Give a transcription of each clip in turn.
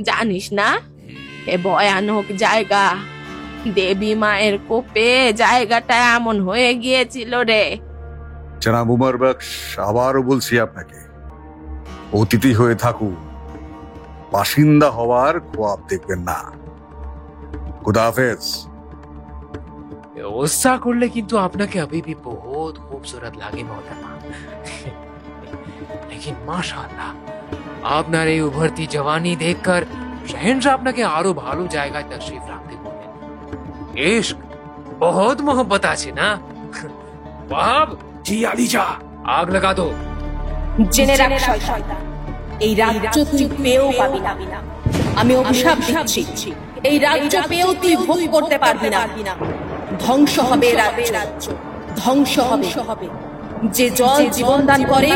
জানিস না এ ভয়ানক জায়গা। দেবী মায়ের কোপে জায়গাটা এমন হয়ে গিয়েছিল রে। জনাব উমর বখশ, আবারও বলছি আপনাকে, অতিথি হয়ে থাকুন, বাসিন্দা হওয়ার খোয়াব দেখবেন না। खुदा हाफिज। गुस्सा करले किंतु आपनाके अभी भी बहुत खूबसूरत लागे मोहतरमा, लेकिन माशाअल्लाह आपनार এই উভরতি জওয়ানি দেখकर शहनशाह আপনাকে আরো ভালো জায়গায় তশরিফ রাখতে বললেন। इश्क बहुत मोहब्बत আছে না? ওয়াহাব, জি আলিজা, আগ লাগা দো। জেনে রাখ শয়তান, এই রাজ্য তুই পেয়েও পাবি না। আমি অভিশাপ দিচ্ছি, এই রাজ্য পেয়েও তুই ভোগ করতে পারবি না। ধ্বংস হবে রাজ্য, ধ্বংস হবে। যে জল জীবন দান করে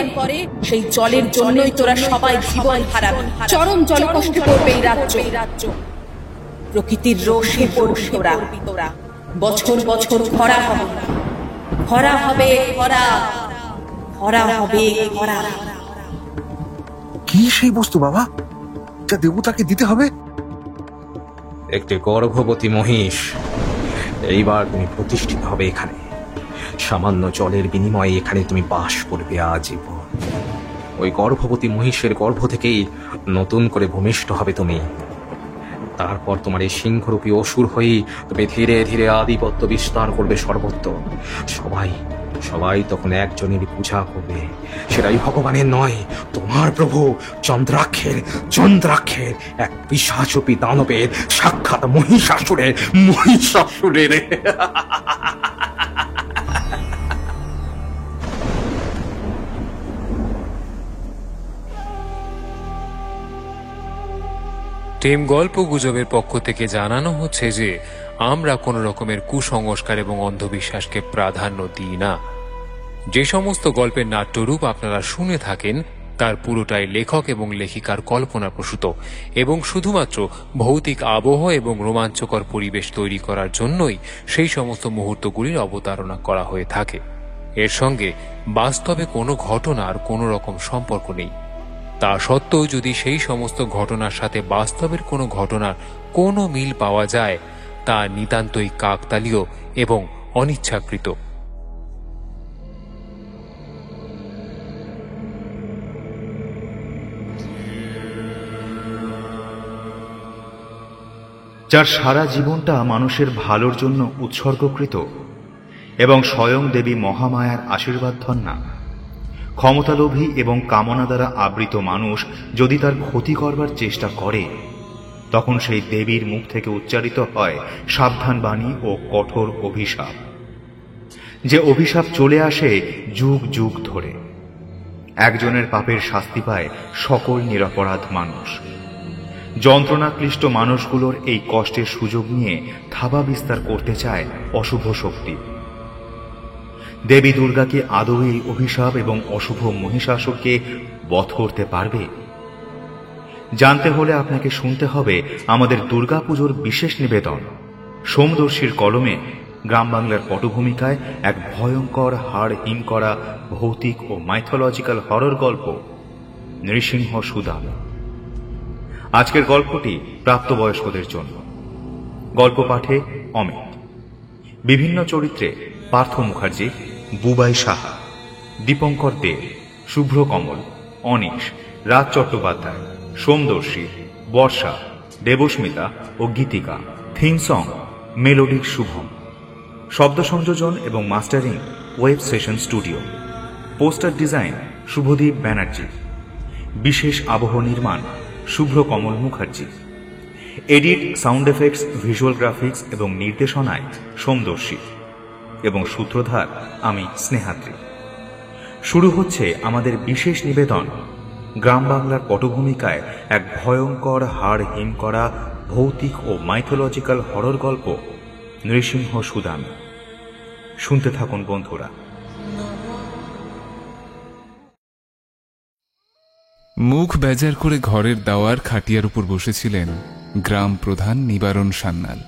সেই জলের জন্যই তোরা সবাই জীবন হারাবি। চরম জলকষ্টে পড়বে এই রাজ্য। প্রকৃতির রোষে পড়বি তোরা। বছর বছর খরা হবে। কি সেই বস্তু বাবা যা দেবতাকে দিতে হবে? একটি গর্ভবতী মহিষ। এইবার তুমি প্রতিষ্ঠিত হবে এখানে। সামান্য জলের বিনিময়ে এখানে তুমি বাস করবে আজীবন। ওই গর্ভবতী মহিষের গর্ভ থেকেই নতুন করে ভূমিষ্ঠ হবে তুমি। তারপর তোমার এই সিংহরূপী অসুর হয়ে তুমি ধীরে ধীরে আধিপত্য বিস্তার করবে সর্বত্র। সবাই তখন একজনেরই পূজা করবে, সেটাই ভগবানের নয়, তোমার প্রভু চন্দ্রাক্ষের এক পিশাচপী দানবের, সাক্ষাৎ মহিষাসুরের। টিম গল্প গুজবের পক্ষ থেকে জানানো হচ্ছে যে আমরা কোন রকমের কুসংস্কার এবং অন্ধবিশ্বাসকে প্রাধান্য দিই না। যে সমস্ত গল্পের নাট্যরূপ আপনারা শুনে থাকেন তার পুরোটাই লেখক এবং লেখিকার কল্পনা প্রসূত এবং শুধুমাত্র ভৌতিক আবহ এবং রোমাঞ্চকর পরিবেশ তৈরি করার জন্যই সেই সমস্ত মুহূর্তগুলির অবতারণা করা হয়ে থাকে। এর সঙ্গে বাস্তবে কোনো ঘটনার কোনো রকম সম্পর্ক নেই। তা সত্ত্বেও যদি সেই সমস্ত ঘটনার সাথে বাস্তবের কোনো ঘটনার কোনো মিল পাওয়া যায় তা নিতান্তই কাকতালীয় এবং অনিচ্ছাকৃত। যার সারা জীবনটা মানুষের ভালোর জন্য উৎসর্গকৃত এবং স্বয়ং দেবী মহামায়ার আশীর্বাদ ধন্যা, ক্ষমতালোভী এবং কামনা দ্বারা আবৃত মানুষ যদি তার ক্ষতি করবার চেষ্টা করে তখন সেই দেবীর মুখ থেকে উচ্চারিত হয় সাবধান বাণী ও কঠোর অভিশাপ। যে অভিশাপ চলে আসে যুগ যুগ ধরে। একজনের পাপের শাস্তি পায় সকল নিরপরাধ মানুষ। যন্ত্রণাক্লিষ্ট মানুষগুলোর এই কষ্টের সুযোগ নিয়ে থাবা বিস্তার করতে চায় অশুভ শক্তি। দেবী দুর্গা কি আদৌ এই অভিশাপ এবং অশুভ মহিষাসুরকে বধ করতে পারবে? জানতে হলে আপনাকে শুনতে হবে আমাদের দুর্গাপুজোর বিশেষ নিবেদন সোমদর্শীর কলমে গ্রাম বাংলার পটভূমিকায় এক ভয়ঙ্কর হাড় হিম করা ভৌতিক ও মাইথোলজিক্যাল হরর গল্প নৃসিংহ সুদাম। আজকের গল্পটি প্রাপ্তবয়স্কদের জন্য। গল্প পাঠে অমিত। বিভিন্ন চরিত্রে পার্থ মুখার্জি, বুবাই সাহা, দীপঙ্কর দে, শুভ্র কমল, অনিশ, রাজ চট্টোপাধ্যায়, সোমদর্শী, বর্ষা, দেবস্মিতা ও Gitika. Theme song melodic Shubham. শব্দ সংযোজন এবং mastering web session studio. Poster design Shubhadip Banerjee. বিশেষ আবহ নির্মাণ Shubhra Kamal Mukherjee. Edit, sound effects, visual graphics এবং নির্দেশনায় সোমদর্শী এবং সূত্রধার আমি স্নেহাদ্রি। শুরু হচ্ছে আমাদের বিশেষ নিবেদন গ্রাম বাংলার পটভূমিকায় এক ভয়ঙ্কর হাড় হিম করা ভৌতিক ও মাইথোলজিক্যাল হরর গল্প নৃসিংহ সুদাম। শুনতে থাকুন বন্ধুরা। মুখ বেজার করে ঘরের দাওয়ার খাটিয়ার উপর বসেছিলেন গ্রাম প্রধান নিবারণ সান্যাল।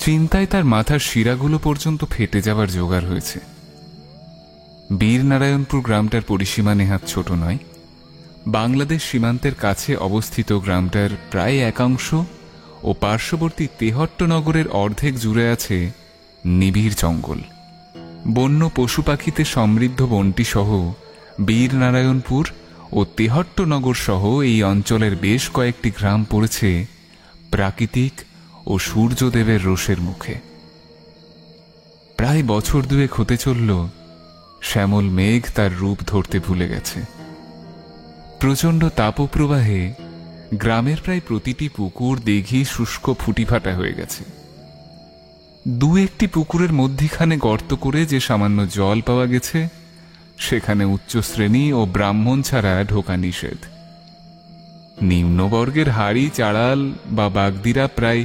চিন্তায় তার মাথার শিরাগুলো পর্যন্ত ফেটে যাবার জোগাড় হয়েছে। বীরনারায়ণপুর গ্রামটার পরিসীমা নেহাত ছোট নয়। বাংলাদেশ সীমান্তের কাছে অবস্থিত গ্রামটার প্রায় একাংশ ও পার্শ্ববর্তী তেহট্ট নগরের অর্ধেক জুড়ে আছে নিবিড় জঙ্গল। বন্য পশু পাখিতে সমৃদ্ধ বনটি সহ বীরনারায়ণপুর ও তেহট্ট নগর সহ এই অঞ্চলের বেশ কয়েকটি গ্রাম পড়েছে প্রাকৃতিক ও সূর্যদেবের রোষের মুখে। প্রায় বছর দুয়েক হতে চলল শ্যামল মেঘ তার রূপ ধরতে ভুলে গেছে। প্রচণ্ড তাপপ্রবাহে গ্রামের প্রায় প্রতিটি পুকুর দিঘি শুষ্ক ফুটিফাটা হয়ে গেছে। দু একটি পুকুরের মধ্যিখানে গর্ত করে যে সামান্য জল পাওয়া গেছে সেখানে উচ্চ শ্রেণী ও ব্রাহ্মণ ছাড়া ঢোকা নিষেধ। নিম্নবর্গের হাড়ি চাড়াল বা বাগদিরা প্রায়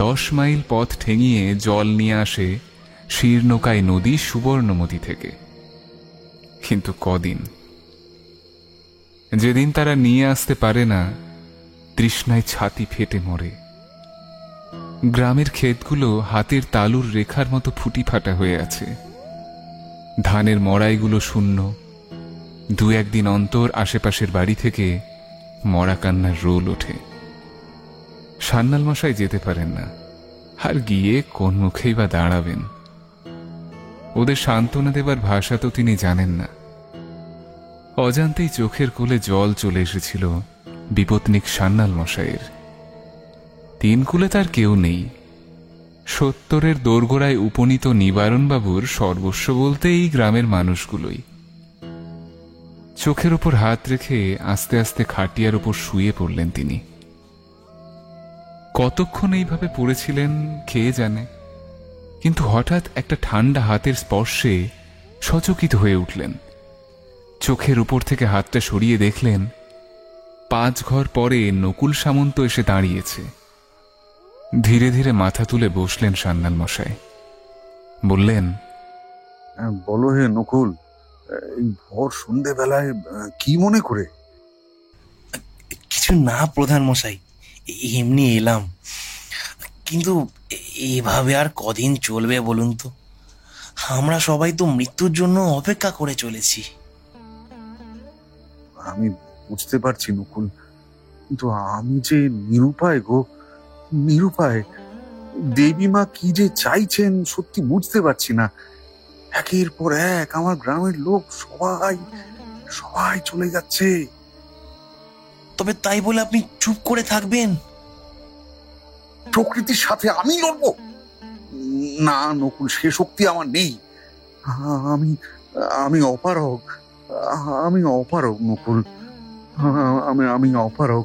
10 মাইল পথ ঠেঙিয়ে জল নিয়ে আসে শীর্ণকায় নদী সুবর্ণমতি থেকে। কিন্তু কদিন, যেদিন তারা নিয়ে আসতে পারে না, তৃষ্ণায় ছাতি ফেটে মরে। গ্রামের ক্ষেতগুলো হাতের তালুর রেখার মতো ফুটিফাটা হয়ে আছে। ধানের মড়াইগুলো শূন্য। দু একদিন অন্তর আশেপাশের বাড়ি থেকে মরা কান্নার রোল ওঠে। সান্যাল মশাই যেতে পারেন না, আর গিয়ে কোন মুখেই বা দাঁড়াবেন। ওদের সান্ত্বনা দেবার ভাষা তো তিনি জানেন না। অজান্তেই চোখের কোলে জল চলে এসেছিল বিপত্নিক সান্যাল মশাইয়ের। তিন কুলে তার কেউ নেই। 70-এর দোরগোড়ায় উপনীত নিবারণবাবুর সর্বস্ব বলতে এই গ্রামের মানুষগুলোই। চোখের ওপর হাত রেখে আস্তে আস্তে খাটিয়ার ওপর শুয়ে পড়লেন তিনি। কতক্ষণ এইভাবে পড়েছিলেন কে জানে, কিন্তু হঠাৎ একটা ঠান্ডা হাতের স্পর্শে সচকিত হয়ে উঠলেন। চোখের উপর থেকে হাতটা সরিয়ে দেখলেন 5 ঘর পরে নকুল সামন্ত এসে দাঁড়িয়েছে। ধীরে ধীরে মাথা তুলে বসলেন সান্যাল মশাই। বললেন, বলো হে নকুল, এই ভোর সন্ধ্যেবেলায় কি মনে করে? কিছু না প্রধান মশাই, এমনি এলাম। কিন্তু এভাবে আর কদিন চলবে বলুন তো? আমরা সবাই তো মৃত্যুর জন্য অপেক্ষা করে চলেছি। আমি বুঝতে পারছি নকুল, কিন্তু আমি যে নিরুপায় গো, নিরুপায়। দেবী মা কি যে চাইছেন সত্যি বুঝতে পারছি না। একের পর এক আমার গ্রামের লোক সবাই সবাই চলে যাচ্ছে। তবে তাই বলে আপনি চুপ করে থাকবেন? প্রকৃতির সাথে আমি লড়বো? না নকুল, সে শক্তি আমার নেই। আমি আমি অপারগ, আমি অপারগ নকুল, আমি অপারগ।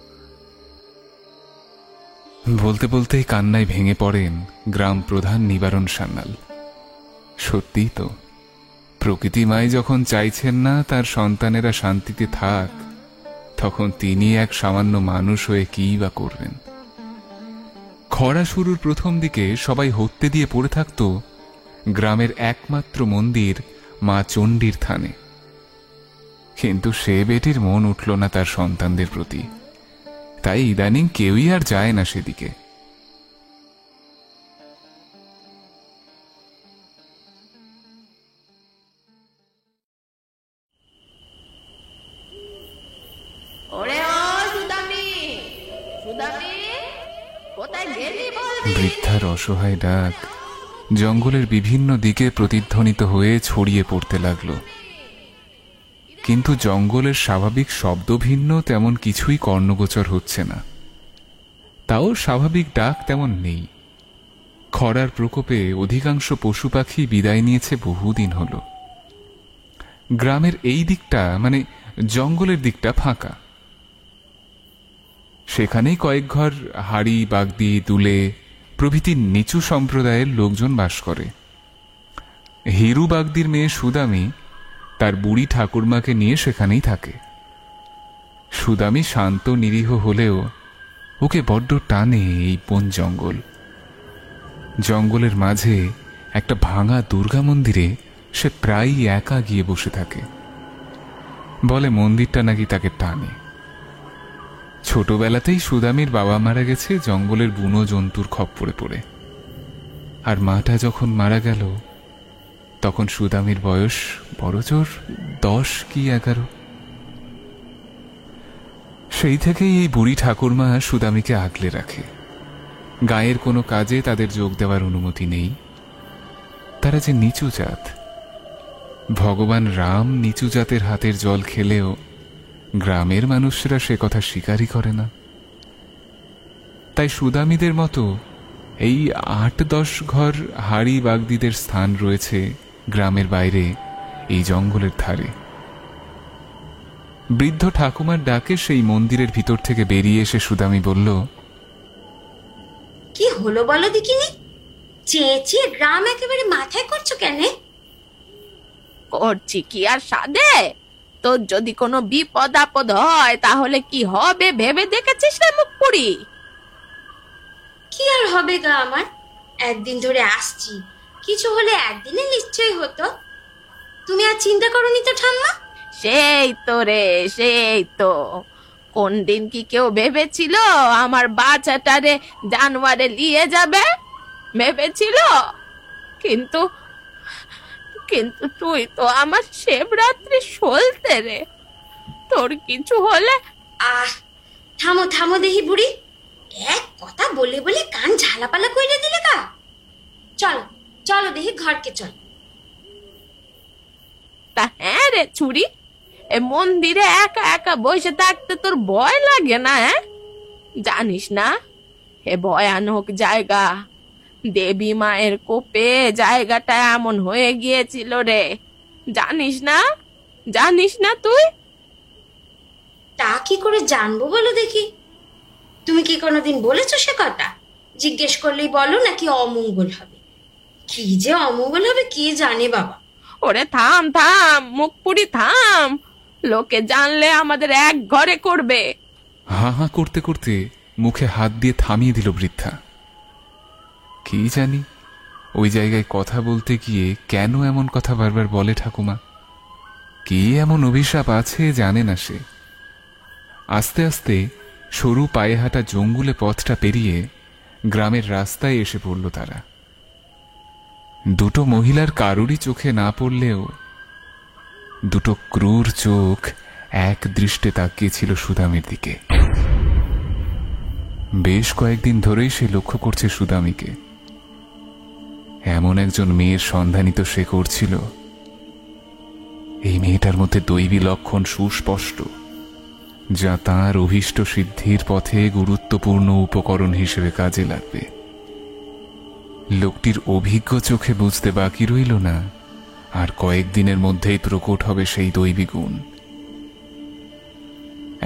বলতে বলতেই কান্নায় ভেঙে পড়েন গ্রাম প্রধান নিবারণ সান্যাল। সত্যিই তো, প্রকৃতি মাই যখন চাইছেন না তার সন্তানেরা শান্তিতে থাক, তখন তিনি এক সামান্য মানুষ হয়ে কি বা করবেন? খরা শুরুর প্রথম দিকে সবাই হত্যে দিয়ে পড়ে থাকত গ্রামের একমাত্র মন্দির মা চণ্ডীর থানে। কিন্তু সে বেটির মন উঠল না তার সন্তানদের প্রতি, তাই ইদানিং কেউই আর যায় না সেদিকে। বৃদ্ধার অসহায় ডাক জঙ্গলের বিভিন্ন দিকে প্রতিধ্বনিত হয়ে ছড়িয়ে পড়তে লাগল। কিন্তু জঙ্গলের স্বাভাবিক শব্দ ভিন্ন তেমন কিছুই কর্ণগোচর হচ্ছে না। তাও স্বাভাবিক ডাক তেমন নেই। খরার প্রকোপে অধিকাংশ পশু পাখি বিদায় নিয়েছে বহুদিন হল। গ্রামের এই দিকটা, মানে জঙ্গলের দিকটা ফাঁকা। সেখানেই কয়েক ঘর হাড়ি, বাগদি, দুলে প্রভৃতি নিচু সম্প্রদায়ের লোকজন বাস করে। হিরু বাগদির মেয়ে সুদামি তার বুড়ি ঠাকুরমাকে নিয়ে সেখানেই থাকে। সুদামি শান্ত নিরীহ হলেও ওকে বড্ড টানে এই বন জঙ্গল। জঙ্গলের মাঝে একটা ভাঙা দুর্গা মন্দিরে সে প্রায়ই একা গিয়ে বসে থাকে। বলে মন্দিরটা নাকি তাকে টানে। ছোটবেলাতেই সুদামির বাবা মারা গেছে জঙ্গলের বুনো জন্তুর খপ্পরে পড়ে। আর মাটা যখন মারা গেল তখন সুদামির বয়স বড়জোর 10 কি 11। সেই থেকেই এই বুড়ি ঠাকুরমা সুদামীকে আগলে রাখে। গায়ের কোনো কাজে তাদের যোগ দেওয়ার অনুমতি নেই। তারা যে নিচু জাত, ভগবান রাম নিচু জাতের হাতের জল খেলেও গ্রামের মানুষরা সে কথা স্বীকারই করে না। তাই সুদামীদের মতো এই ৮-১০ ঘর হাড়ি বাগদিদের স্থান রয়েছে গ্রামের বাইরে এই জঙ্গলের ধারে। বৃদ্ধ ঠাকুমার ডাকে সেই মন্দিরের ভিতর থেকে বেরিয়ে এসে সুদামী বলল, কি হলো বলো দেখিনি? চেয়ে চেয়ে গ্রাম একেবারে মাথায় করছো কেন? করছি কি আর সাধে? তোর যদি কোনো বিপদ আপদ হয় তাহলে কি হবে ভেবে দেখেছিস রে মুখ পুরি? কি আর হবে গা আমার, একদিন ধরে আসছি, কিছু হলে একদিনে নিশ্চয়ই হতো। তুমি আর চিন্তা করোনি তো ঠাম্মা? সেই তো রে, সেই তো। কোন দিন কি কেউ ভেবেছিল আমার বাচ্চাটারে জানোয়ারে নিয়ে যাবে? ভেবেছিল? কিন্তু কিন্তু তুই তো আমার শিবরাত্রি সলতে রে, তোর কিছু হলে। আহ, থামো থামো দেহি বুড়ি, এক কথা বলে বলে কান ঝালাপালা কইরে দিলে গা। চলো চলো দেহি ঘরকে চল। তা হ্যাঁ রে ছুরি, এ মন্দিরে একা একা বসে থাকতে তোর ভয় লাগে না? জানিস না এ ভয়ানক জায়গা, দেবী মায়ের কোপে জায়গাটা এমন হয়ে গিয়েছিল রে। জানিস না? জানিস না তুই? তা কি করে জানবো বলো দেখি? তুমি কি কোনোদিন বলেছো সে কথা? জিজ্ঞেস করলেই বলো নাকি অমঙ্গল হবে? কি যে অমঙ্গল হবে কে জানে বাবা। ওরে থাম থাম মুখ পুরি থাম, লোকে জানলে আমাদের এক ঘরে করবে। হা হা করতে করতে মুখে হাত দিয়ে থামিয়ে দিল বৃদ্ধা। কি জানি ওই জায়গায় কথা বলতে গিয়ে কেন এমন কথা বারবার বলে ঠাকুমা। কি এমন অভিশাপ আছে জানে না সে। আস্তে আস্তে সরু পায়ে হাঁটা জঙ্গুলে পথটা পেরিয়ে গ্রামের রাস্তায় এসে পড়ল তারা। দুটো মহিলার কারুরই চোখে না পড়লেও দুটো ক্রূর চোখ এক দৃষ্টে তাকিয়েছিল সুদামীর দিকে। বেশ কয়েকদিন ধরেই সে লক্ষ্য করছে সুদামীকে। এমন একজন মেয়ের সন্ধানই তো সে করছিল। এই মেয়েটার মধ্যে দৈবী লক্ষণ সুস্পষ্ট, যা তাঁর অভীষ্ট সিদ্ধির পথে গুরুত্বপূর্ণ উপকরণ হিসেবে কাজে লাগবে। লোকটির অভিজ্ঞ চোখে বুঝতে বাকি রইল না আর কয়েকদিনের মধ্যেই প্রকট হবে সেই দৈবী গুণ।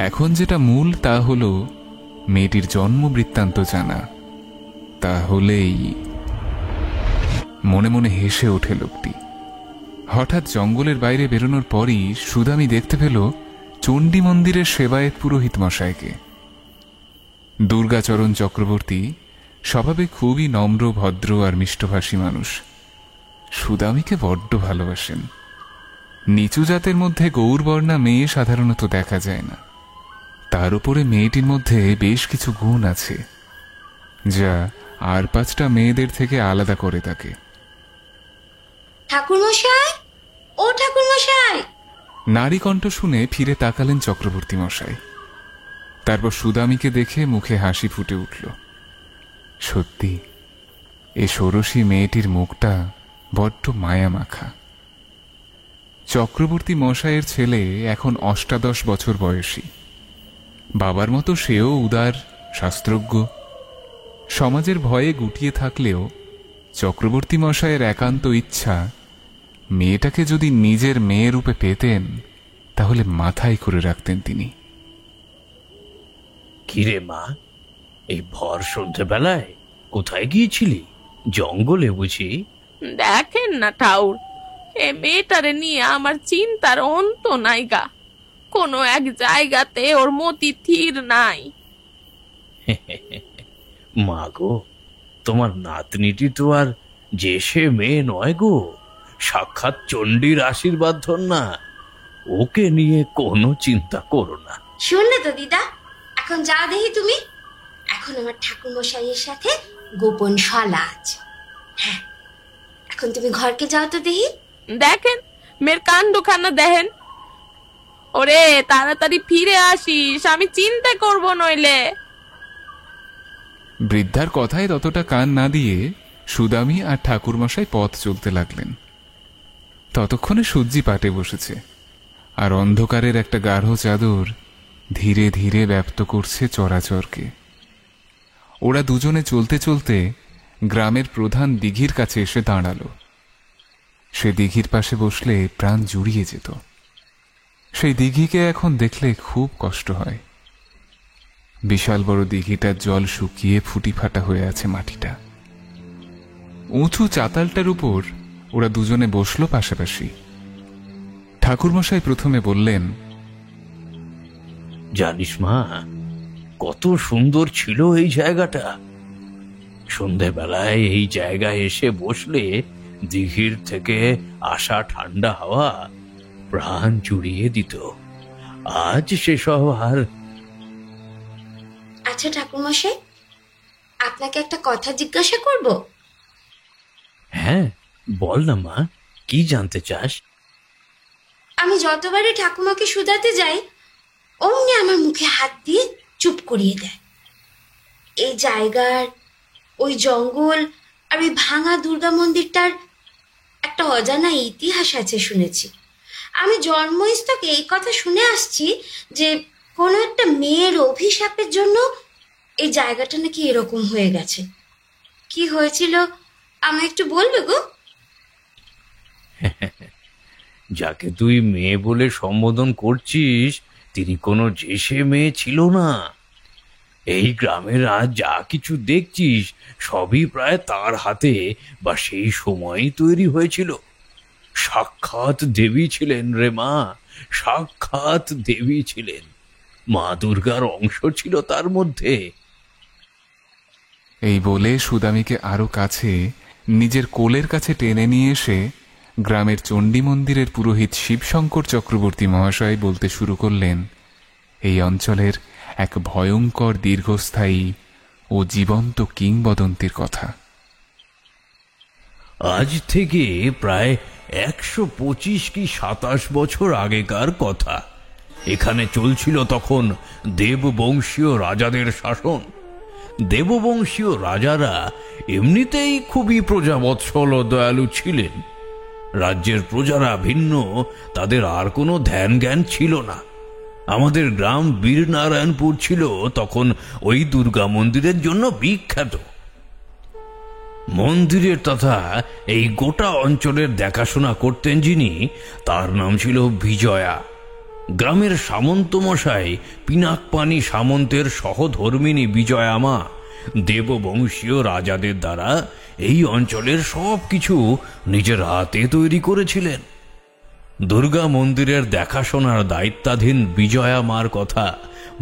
এখন যেটা মূল তা হল মেয়েটির জন্ম বৃত্তান্ত জানা। তাহলেই মনে মনে হেসে ওঠে লোকটি। হঠাৎ জঙ্গলের বাইরে বেরোনোর পরই সুদামী দেখতে পেল চণ্ডী মন্দিরের সেবায়েত পুরোহিত মশাইকে। দুর্গাচরণ চক্রবর্তী স্বভাবে খুবই নম্র, ভদ্র আর মিষ্টভাষী মানুষ। সুদামীকে বড্ড ভালোবাসেন। নিচু জাতের মধ্যে গৌরবর্ণা মেয়ে সাধারণত দেখা যায় না। তার উপরে মেয়েটির মধ্যে বেশ কিছু গুণ আছে যা আর 5টা মেয়েদের থেকে আলাদা করে তাকে। ঠাকুরমশাই, ও ঠাকুরমশাই! নারী কণ্ঠ শুনে ফিরে তাকালেন চক্রবর্তী মশাই। তারপর সুদামীকে দেখে মুখে হাসি ফুটে উঠল। সত্যি এ ষোড়শী মেয়েটির মুখটা বড্ড মায়া মাখা। চক্রবর্তী মশাইয়ের ছেলে এখন 18 বছর বয়সী। বাবার মতো সেও উদার, শাস্ত্রজ্ঞ। সমাজের ভয়ে গুটিয়ে থাকলেও চক্রবর্তী মশাইয়ের একান্ত ইচ্ছা মেয়েটাকে যদি নিজের মেয়ে রূপে পেতেন তাহলে মাথায় করে রাখতেন তিনি। কিরে মা, এই ভর সন্ধ্যেবেলায় কোথায় গিয়েছিলি? জঙ্গলে বুঝি? দেখেন না ঠাউর, এ মেয়েটারে নিয়ে আমার চিন্তার অন্ত নাই গা। কোনো এক জায়গাতে ওর মতি থির নাই। মা গো, তোমার নাতনিটি তো আর যে সে মেয়ে নয় গো, সাক্ষাৎ চণ্ডীর আশীর্বাদ ধন না। ওকে নিয়ে কোনো চিন্তা করো না। শুনলে তো দিদা, এখন যাও দেখি তুমি। এখন আমার ঠাকুরমশাইয়ের সাথে গোপন সলা আছে। হ্যাঁ, এখন তুমি ঘরকে যাও তো দেখি। দেখেন মেয়ের কাণ্ডখানা দেখেন। ওরে তাড়াতাড়ি ফিরে আসিস, আমি চিন্তা করব নইলে। বৃদ্ধার কথায় ততটা কান না দিয়ে সুদামী আর ঠাকুরমশাই পথ চলতে লাগলেন। ততক্ষণে সূর্যি পাটে বসেছে, আর অন্ধকারের একটা গাঢ় চাদর ধীরে ধীরে ব্যাপ্ত করছে চরাচরকে। ওরা দুজনে চলতে চলতে গ্রামের প্রধান দিঘির কাছে এসে দাঁড়ালো। সে দিঘির পাশে বসলে প্রাণ জুড়িয়ে যেত। সেই দিঘিকে এখন দেখলে খুব কষ্ট হয়। বিশাল বড় দিঘিটার জল শুকিয়ে ফুটি ফাটা হয়ে আছে মাটিটা। উঁচু চাতালটার উপর ওরা দুজনে বসলো পাশাপাশি। ঠাকুরমশাই প্রথমে বললেন, জানিস মা, কত সুন্দর ছিল এই জায়গাটা। সন্ধেবেলায় এই জায়গায় এসে বসলে দিঘির থেকে আসা ঠান্ডা হাওয়া প্রাণ জুড়িয়ে দিত। আজ সেসব আর। আচ্ছা ঠাকুরমশাই, আপনাকে একটা কথা জিজ্ঞাসা করব? হ্যাঁ, বল না মা, কি জানতে চাস? আমি যতবারই ঠাকুমাকে শুধাতে যাই, অমনি আমার মুখে হাত দিয়ে চুপ করিয়ে দেয়। এই জায়গার, ওই জঙ্গল আর ওই ভাঙা দুর্গা মন্দিরটার একটা অজানা ইতিহাস আছে শুনেছি। আমি জন্মস্থক এই কথা শুনে আসছি যে কোনো একটা মেয়ের অভিশাপের জন্য এই জায়গাটা নাকি এরকম হয়ে গেছে। কি হয়েছিল আমায় একটু বলবে গো? যাকে তুই মেয়ে বলে সম্বোধন করছিস, তিনি কোনো জেসে মেয়ে ছিল না। এই গ্রামের আজ যা কিছু দেখছিস সবই প্রায় তার হাতে বা সেই সময়ই তৈরি হয়েছিল। সাক্ষাৎ দেবী ছিলেন রে মা, সাক্ষাৎ দেবী ছিলেন। মা দুর্গার অংশ ছিল তার মধ্যে। এই বলে সুদামীকে আরো কাছে নিজের কোলের কাছে টেনে নিয়ে এসে গ্রামের চণ্ডী মন্দিরের পুরোহিত শিবশঙ্কর চক্রবর্তী মহাশয় বলতে শুরু করলেন এই অঞ্চলের এক ভয়ঙ্কর দীর্ঘস্থায়ী ও জীবন্ত কিংবদন্তির কথা। আজ থেকে প্রায় 125 কি 27 বছর আগেকার কথা। এখানে চলছিল তখন দেববংশীয় রাজাদের শাসন। দেববংশীয় রাজারা এমনিতেই খুবই প্রজাবৎসল ও দয়ালু ছিলেন। রাজ্যের প্রজারা ভিন্ন, তাদের আর কোনো ধ্যান জ্ঞান ছিল না। আমাদের গ্রাম বীরনারায়ণপুর ছিল তখন ওই দুর্গা মন্দিরের জন্য বিখ্যাত। মন্দিরের তথা এই গোটা অঞ্চলের দেখাশোনা করতেন যিনি, তার নাম ছিল বিজয়া। গ্রামের সামন্ত মশাই পিনাকপানি সামন্তের সহধর্মিনী বিজয়া মা দেববংশীয় রাজাদের দ্বারা এই অঞ্চলের সব কিছু নিজের হাতে তৈরি করেছিলেন। দুর্গা মন্দিরের দেখাশোনার দায়িত্বাধীন বিজয়া মার কথা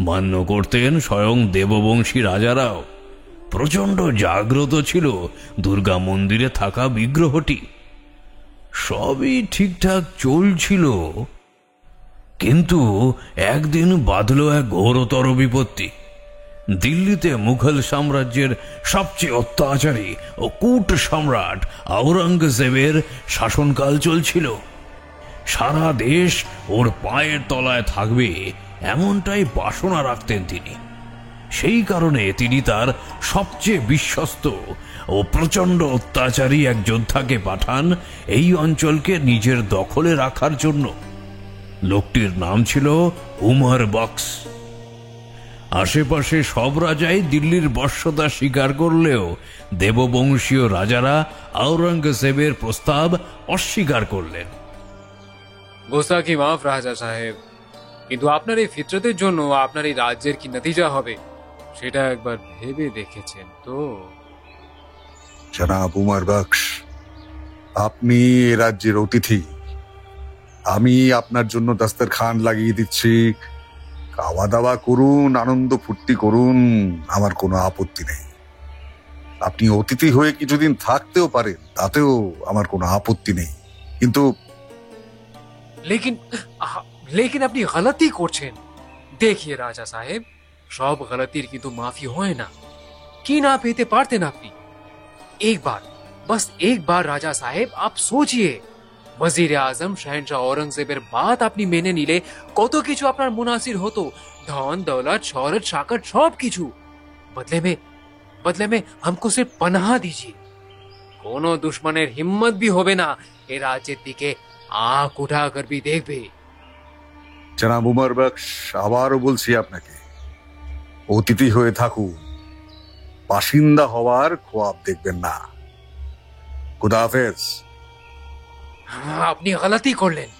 মান্য করতেন স্বয়ং দেববংশী রাজারাও। প্রচণ্ড জাগ্রত ছিল দুর্গা মন্দিরে থাকা বিগ্রহটি। সবই ঠিকঠাক চলছিল, কিন্তু একদিন বাঁধল এক ঘোরতর বিপত্তি। দিল্লিতে মুঘল সাম্রাজ্যের সবচেয়ে অত্যাচারী ও কূট সম্রাট আওরঙ্গজেবের শাসনকাল চলছিল। সারা দেশ ওর পায়ের তলায় থাকবে এমনটাই বাসনা রাখতেন তিনি। সেই কারণে তিনি তার সবচেয়ে বিশ্বস্ত ও প্রচণ্ড অত্যাচারী এক যোদ্ধাকে পাঠান এই অঞ্চলকে নিজের দখলে রাখার জন্য। লোকটির নাম ছিল উমর বক্স। আশেপাশে সব রাজাই দিল্লির বশ্যতা স্বীকার করলেও দেববংশীয় রাজারা আওরঙ্গজেবের প্রস্তাব অস্বীকার করলেন। গোস্তাকি মাফ রাজা সাহেব, কিন্তু আপনার এই ফিতরতের জন্য আপনার এই রাজ্যের কি নতিজা হবে সেটা একবার ভেবে দেখেছেন তো? জনাব উমর বক্স, আপনি এ রাজ্যের অতিথি। আমি আপনার জন্য দস্তরখান লাগিয়ে দিচ্ছি, খাওয়া দাওয়া করুন, আনন্দ ফুর্তি করুন, আমার কোনো আপত্তি নেই। আপনি অতিথি হয়ে কিছুদিন থাকতেও পারেন, তাতেও আমার কোনো আপত্তি নেই। কিন্তু লেকিন আপনি গলতি করছেন। দেখিয়ে রাজা সাহেব, সব গলতির কিন্তু মাফি হয় না। কি না পেতে পারতেন আপনি? एक बार, बस एक बार राजा साहेब आप सोचिए, वजीर आजम शहनशाह औरंगजेবের बात আপনি মেনে নিলে কত কিছু আপনার মুনাসির হতো, ধন দৌলত শহরত শাকত সব কিছু। बदले में हमको सिर्फ पनाह दीजिए। কোনো দুশমনের হিম্মত भी হবে না এই রাজ্যের দিকে আঁখ উঠা কর भी দেখবে। জনাব উমর বক্স, আবারও বলছি আপনাকে, অতিথি হয়ে থাকুন, বাসিন্দা হওয়ার খোয়াব দেখবেন না। খুদা হাফেজ। আপনি গলতি করলেন,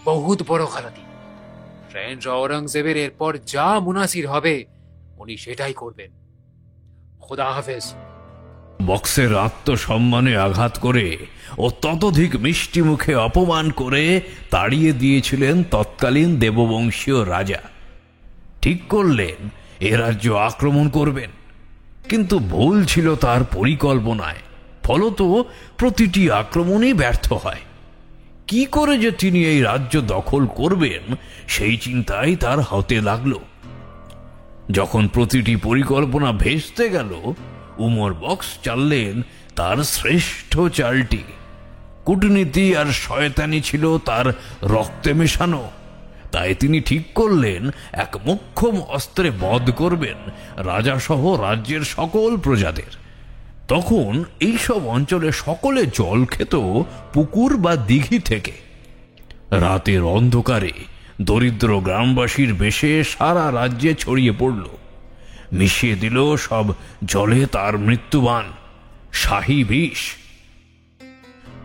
বহুত বড় গলতি। শহনশাহ औरंगजेবের এরপর যা মুনাসির হবে উনি সেটাই করবেন। খুদা হাফেজ। বক্সের আত্মসম্মানে আঘাত করে ও ততোধিক মিষ্টি মুখে অপমান করে তাড়িয়ে দিয়েছিলেন তৎকালীন দেববংশীয় রাজা। ঠিক করলেন এ রাজ্য আক্রমণ করবেন, কিন্তু ভুল ছিল তার পরিকল্পনায়। ফলত প্রতিটি আক্রমণই ব্যর্থ হয়। কি করে যে তিনি এই রাজ্য দখল করবেন সেই চিন্তাই তার হতে লাগলো। যখন প্রতিটি পরিকল্পনা ভেস্তে গেল, উমর বক্স চাললেন তার শ্রেষ্ঠ চালটি। কূটনীতি আর শয়তানি ছিল তার রক্তে মেশানো। তাই তিনি ঠিক করলেন এক মোক্ষম অস্ত্রে বধ করবেন রাজাসহ রাজ্যের সকল প্রজাদের। তখন এইসব অঞ্চলে সকলে জল খেত পুকুর বা দিঘি থেকে। রাতের অন্ধকারে দরিদ্র গ্রামবাসীর বেশে সারা রাজ্যে ছড়িয়ে পড়ল, মিশিয়ে দিল সব জলে তার মৃত্যুবান শাহী বিষ।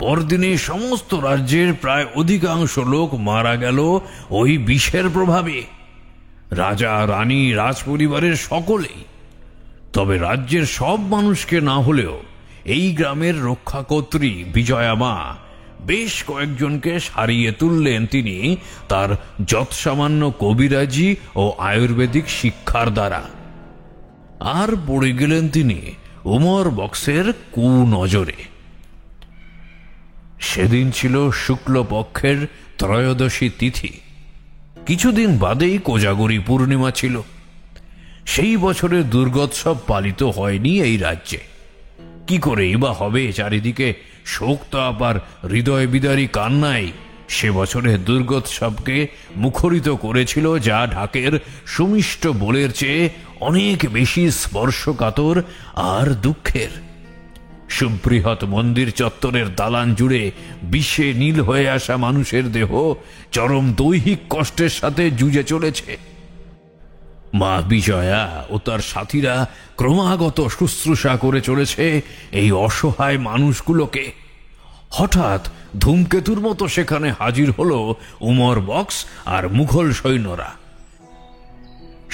পরদিনে সমস্ত রাজ্যের প্রায় অধিকাংশ লোক মারা গেল ওই বিষের প্রভাবে, রাজা রানী রাজপরিবারের সকলেই। তবে রাজ্যের সব মানুষকে না হলেও এই গ্রামের রক্ষাকর্ত্রী বিজয়া মা বেশ কয়েকজনকে সারিয়ে তুললেন তিনি তার যৎসামান্য কবিরাজি ও আয়ুর্বেদিক শিক্ষার দ্বারা। আর পড়ে গেলেন তিনি উমর বক্সের কুনজরে। সেদিন ছিল শুক্লপক্ষের ত্রয়োদশী তিথি। কিছুদিন বাদেই কোজাগরী পূর্ণিমা ছিল। সেই বছরের দুর্গোৎসব পালিত হয়নি এই রাজ্যে। কি করেই বা হবে? চারিদিকে শোকতাপ আর হৃদয় বিদারী কান্নাই সে বছরের দুর্গোৎসবকে মুখরিত করেছিল, যা ঢাকের সুমিষ্ট বোলের চেয়ে অনেক বেশি স্পর্শকাতর আর দুঃখের। সুবৃহৎ মন্দির চত্বরের দালান জুড়ে বিষে নীল হয়ে আসা মানুষের দেহ চরম দৈহিক কষ্টের সাথে যুঝে চলেছে। মা বিজয়া ও তার সাথীরা ক্রমাগত শুশ্রূষা করে চলেছে এই অসহায় মানুষগুলোকে। হঠাৎ ধূমকেতুর মতো সেখানে হাজির হলো উমর বক্স আর মুঘল সৈন্যরা।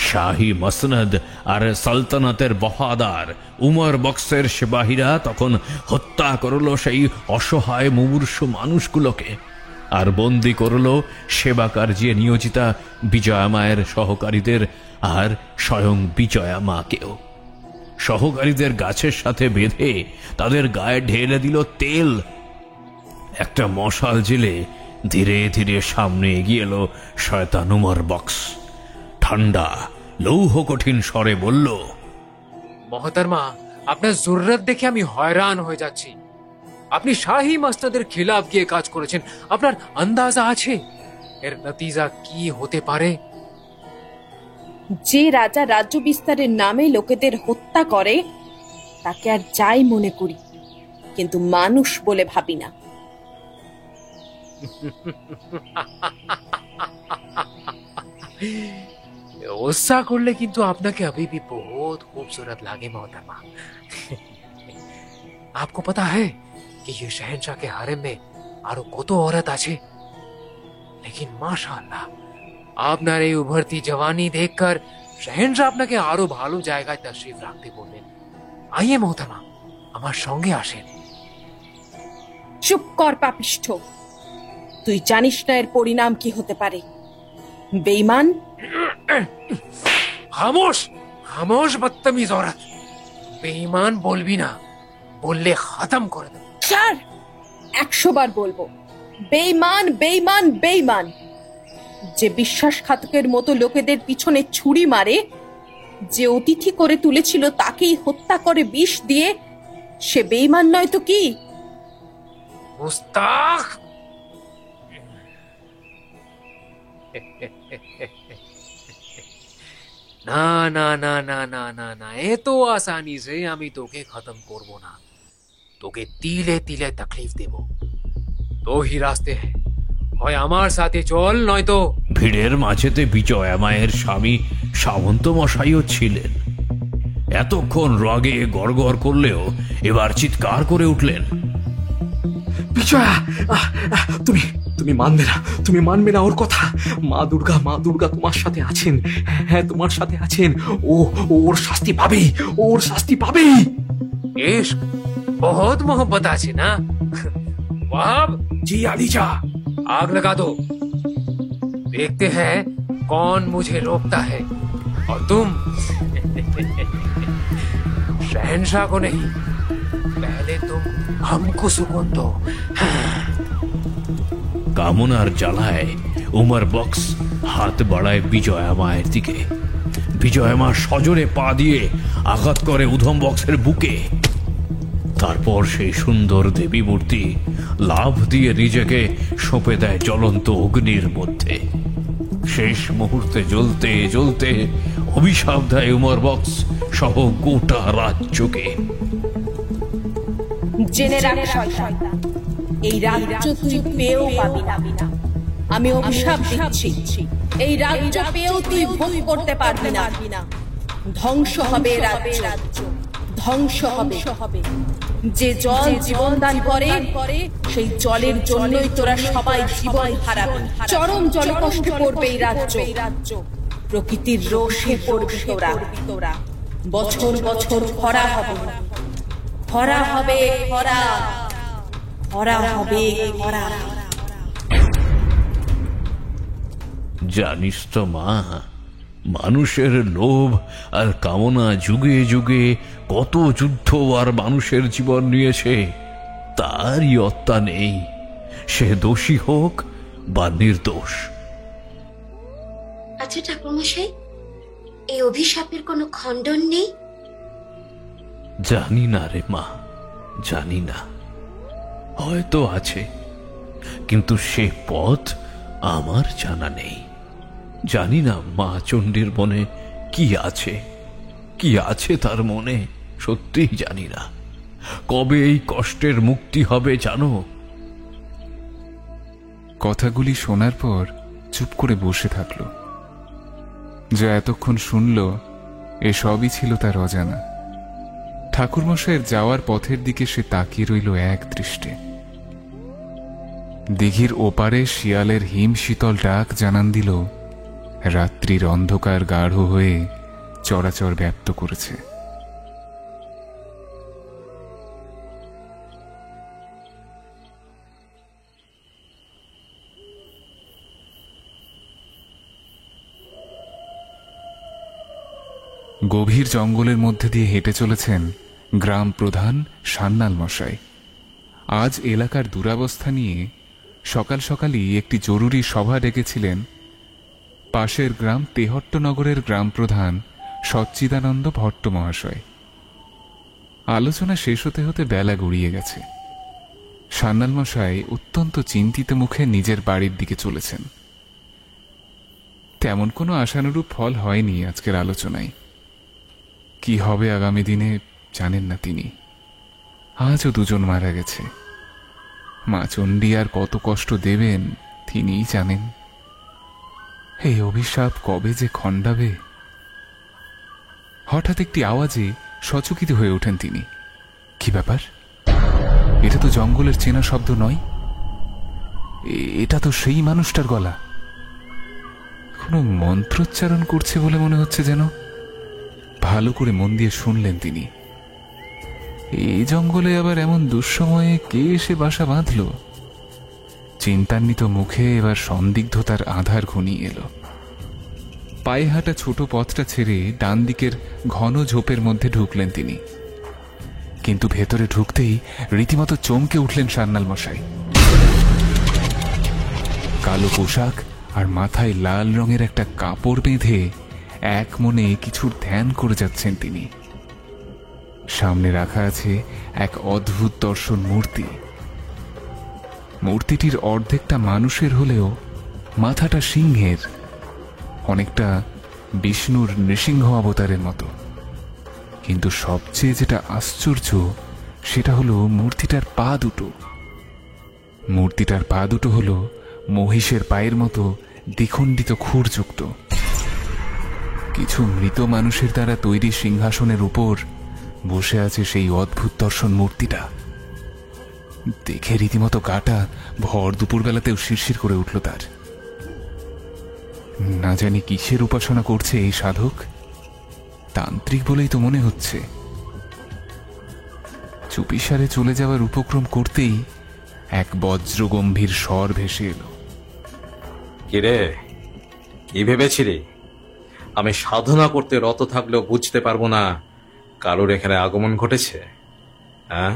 শাহী মসনদ আর সালতানাতের বফাদার উমর বক্সের সিপাহীরা তখন হত্যা করল সেই অসহায় মুমূর্ষু মানুষগুলোকে, আর বন্দী করল সেবা কার্যে নিয়োজিতা বিজয়া মায়ের সহকারীদের আর স্বয়ং বিজয়া মাকেও। সহকারীদের গাছের সাথে বেঁধে তাদের গায়ে ঢেলে দিল তেল। একটা মশাল জেলে ধীরে ধীরে সামনে এগিয়ে এলো শয়তান উমর বক্স। ঠান্ডা লৌহ কঠিন স্বরে বলল, মহতরমা, আপনার জরুরত দেখে আমি হয়রান হয়ে যাচ্ছি। আপনি শাহী মসনদের খিলাফ গিয়ে কাজ করেছেন। আপনার আন্দাজা আছে এর নতিজা কি হতে পারে? যে রাজা রাজ্য বিস্তারের নামে লোকেদের হত্যা করে তাকে আর যাই মনে করি, কিন্তু মানুষ বলে ভাবি না। ওসা করলে কিন্তু আপনাকে अभी भी बहुत खूबसूरत लागे मोहतरमा। आपको पता है कि ये शहनशाह के हारेम में आरो কত औरत আছে, लेकिन माशाअल्लाह আপনার এই উভরতি জওয়ানি দেখकर শহনশাহ আপনাকে আরো ভালো জায়গায় তশরিফ রাখতে বললেন। আইয়ে মোহতरमा, আমার সঙ্গে আসেন। চুপ কর পাপিষ্ঠ, তুই জানিস না এর পরিণাম কি হতে পারে। বেঈমান! খামোশ খামোশ বদতমিজ औरत, বেঈমান বলবি না, বললে খতম করে দেব। চার 100 বার বলবো, বেঈমান বেঈমান বেঈমান। যে বিশ্বাসঘাতকের মতো লোকেদের পিছনে ছুরি মারে, যে অতিথি করে তুলেছিল তাকেই হত্যা করে বিষ দিয়ে, সে বেঈমান নয় তো কি? মুস্তাক! না না না না না না না, এত আসানি से আমি তোকে খতম করব না, তোকে তিলে তিলে তকলিফ দেব। তো হি রাস্তে হয় আমার সাথে চল, নয়তো। ভিড়ের মাঝেতে বিজয়া মায়ের স্বামী সামন্ত মশাইও ছিলেন। এতক্ষণ রাগে গড়গড় করলেও এবার চিৎকার করে উঠলেন, বিজয়া, তুমি তুমি মানবে না ওর কথা। মা দুর্গা তোমার সাথে আছেন। হ্যাঁ, তোমার সাথে আছেন। ওর শাস্তি পাবেই। इश्क बहुत मोहब्बत আছে না? वाह জি আলিজা, आग लगा दो, देखते हैं कौन मुझे रोकता है। और तुम शहंशाह को नहीं, पहले तुम हमको सुकून दो। কামনার জ্বালায় উমার বক্স হাত বাড়ায় বিজয়া মায়ের দিকে। বিজয়া মা সজোরে পা দিয়ে আঘাত করে উধম বক্সের বুকে। তারপর সেই সুন্দর দেবী মূর্তি লাফ দিয়ে নিজেকে সঁপে দেয় জ্বলন্ত অগ্নির মধ্যে। শেষ মুহূর্তে জ্বলতে জ্বলতে অভিশাপ দেয় উমর বক্স সহ গোটা রাজ্যকে। জেনে রাখ শয়তান, এই রাজ্য তুই পেয়েও পাবি না। আমি অভিশাপ দিচ্ছি, এই রাজ্য পেয়েও তুই ভোগ করতে পারবি না। ধ্বংস হবে রাজ্য, ধ্বংস হবে। যে জল জীবন দান করে, সেই জলের জন্যই তোরা সবাই জীবন হারাবি। চরম জলে কষ্টে পড়বে এই রাজ্য। প্রকৃতির রোষে পড়বি তোরা। বছর বছর খরা হবে, খরা হবে, খরা হবে। জানিস তো মা, মানুষের লোভ আর কামনা যুগে যুগে কত যুদ্ধ আর মানুষের জীবন নিয়েছে, তারই অত্তা নেই, সে দোষী হোক বা নির্দোষ। আচ্ছা ঠাকুরমশাই, এই অভিশাপের কোনো খণ্ডন নেই? জানি না রে মা, জানি না, হয়তো আছে, কিন্তু সে পথ আমার জানা নেই। জানি না মা চণ্ডীর মনে কি আছে তার মনে, সত্যিই জানি না। কবে এই কষ্টের মুক্তি হবে জানো? কথাগুলি শোনার পর চুপ করে বসে থাকল। যা এতক্ষণ শুনল এসবই ছিল তার অজানা। ঠাকুরমশাইয়ের যাওয়ার পথের দিকে সে তাকিয়ে রইল এক দৃষ্টে। দিঘির ওপারে শিয়ালের হিম শীতল ডাক জানান দিল রাত্রির অন্ধকার গাঢ় হয়ে চরাচর ব্যাপ্ত করেছে। গভীর জঙ্গলের মধ্যে দিয়ে হেঁটে চলেছেন গ্রাম প্রধান সান্যাল মশাই। আজ এলাকার দুরাবস্থা নিয়ে সকাল সকালই একটি জরুরি সভা ডেকেছিলেন পাশের গ্রাম তেহট্টনগরের গ্রাম প্রধান সচ্চিদানন্দ ভট্ট মহাশয়। আলোচনা শেষ হতে হতে বেলা গড়িয়ে গেছে। সান্যাল মশাই অত্যন্ত চিন্তিত মুখে নিজের বাড়ির দিকে চলেছেন। তেমন কোনো আশানুরূপ ফল হয়নি আজকের আলোচনায়। কি হবে আগামী দিনে জানেন না তিনি। আজও দুজন মারা গেছে। মা চণ্ডী আর কত কষ্ট দেবেন তিনিই জানেন। এই অভিশাপ কবে যে খণ্ডাবে। হঠাৎ একটি আওয়াজে সচকিত হয়ে ওঠেন তিনি। কি ব্যাপার? এটা তো জঙ্গলের চেনা শব্দ নয়। এটা তো সেই মানুষটার গলা। কোনো মন্ত্রোচ্চারণ করছে বলে মনে হচ্ছে যেন। ভালো করে মন দিয়ে শুনলেন তিনি। এই জঙ্গলে আবার এমন দুঃসময়ে কে এসে বাসা বাঁধল? চিন্তান্বিত মুখে এবার সন্দিগ্ধতার আধার ঘনিয়ে এলো। পায়ে হাঁটা ছোট পথটা ছেড়ে ডান দিকের ঘন ঝোপের মধ্যে ঢুকলেন তিনি। কিন্তু ভেতরে ঢুকতেই রীতিমতো চমকে উঠলেন সান্যাল মশাই। কালো পোশাক আর মাথায় লাল রঙের একটা কাপড় বেঁধে এক মনে কিছুর ধ্যান করে যাচ্ছেন তিনি। সামনে রাখা আছে এক অদ্ভুত দর্শন মূর্তি। মূর্তিটির অর্ধেকটা মানুষের হলেও মাথাটা সিংহের, অনেকটা বিষ্ণুর নৃসিংহ অবতারের মতো। কিন্তু সবচেয়ে যেটা আশ্চর্য সেটা হলো মূর্তিটার পা দুটো। মূর্তিটার পা দুটো হলো মহিষের পায়ের মতো দ্বিখণ্ডিত খুরযুক্ত। কিছু মৃত মানুষের দ্বারা তৈরি সিংহাসনের উপর বসে আছে সেই অদ্ভুত দর্শন মূর্তিটা। দেখে রীতিমতো গাটা ভর দুপুরবেলাতেও শিরশির করে উঠল তার। না জানি কিসের উপাসনা করছে এই সাধক, তান্ত্রিক বলেই তো মনে হচ্ছে। চুপিসারে চলে যাওয়ার উপক্রম করতেই এক বজ্রগম্ভীর স্বর ভেসে এলো। কিরে, কি ভেবেছিলি আমি সাধনা করতে রত থাকলেও বুঝতে পারবো না কারোর এখানে আগমন ঘটেছে? হ্যাঁ,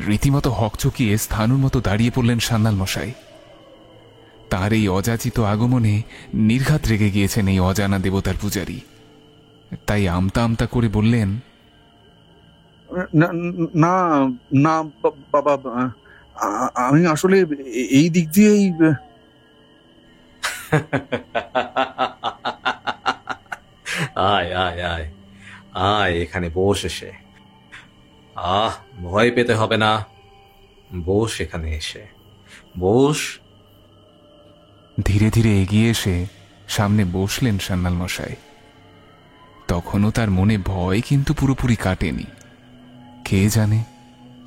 রীতিমতো হকচকিয়ে স্থানুর মতো দাঁড়িয়ে পড়লেন সান্যাল মশাই। তার এই অযাচিত আগমনে নির্ঘাত রেগে গিয়েছেন এই অজানা দেবতার পূজারী। তাই আমতা আমতা করে বললেন, না না না বাবা, আমি আসলে এই দিক দিয়েই। আয় আয় আয় আয়, এখানে বস এসে। ভয় পেতে হবে না, বস এখানে এসে বস। ধীরে ধীরে এগিয়ে এসে সামনে বসলেন সান্যাল মশাই। তখনও তার মনে ভয় কিন্তু পুরোপুরি কাটেনি। কে জানে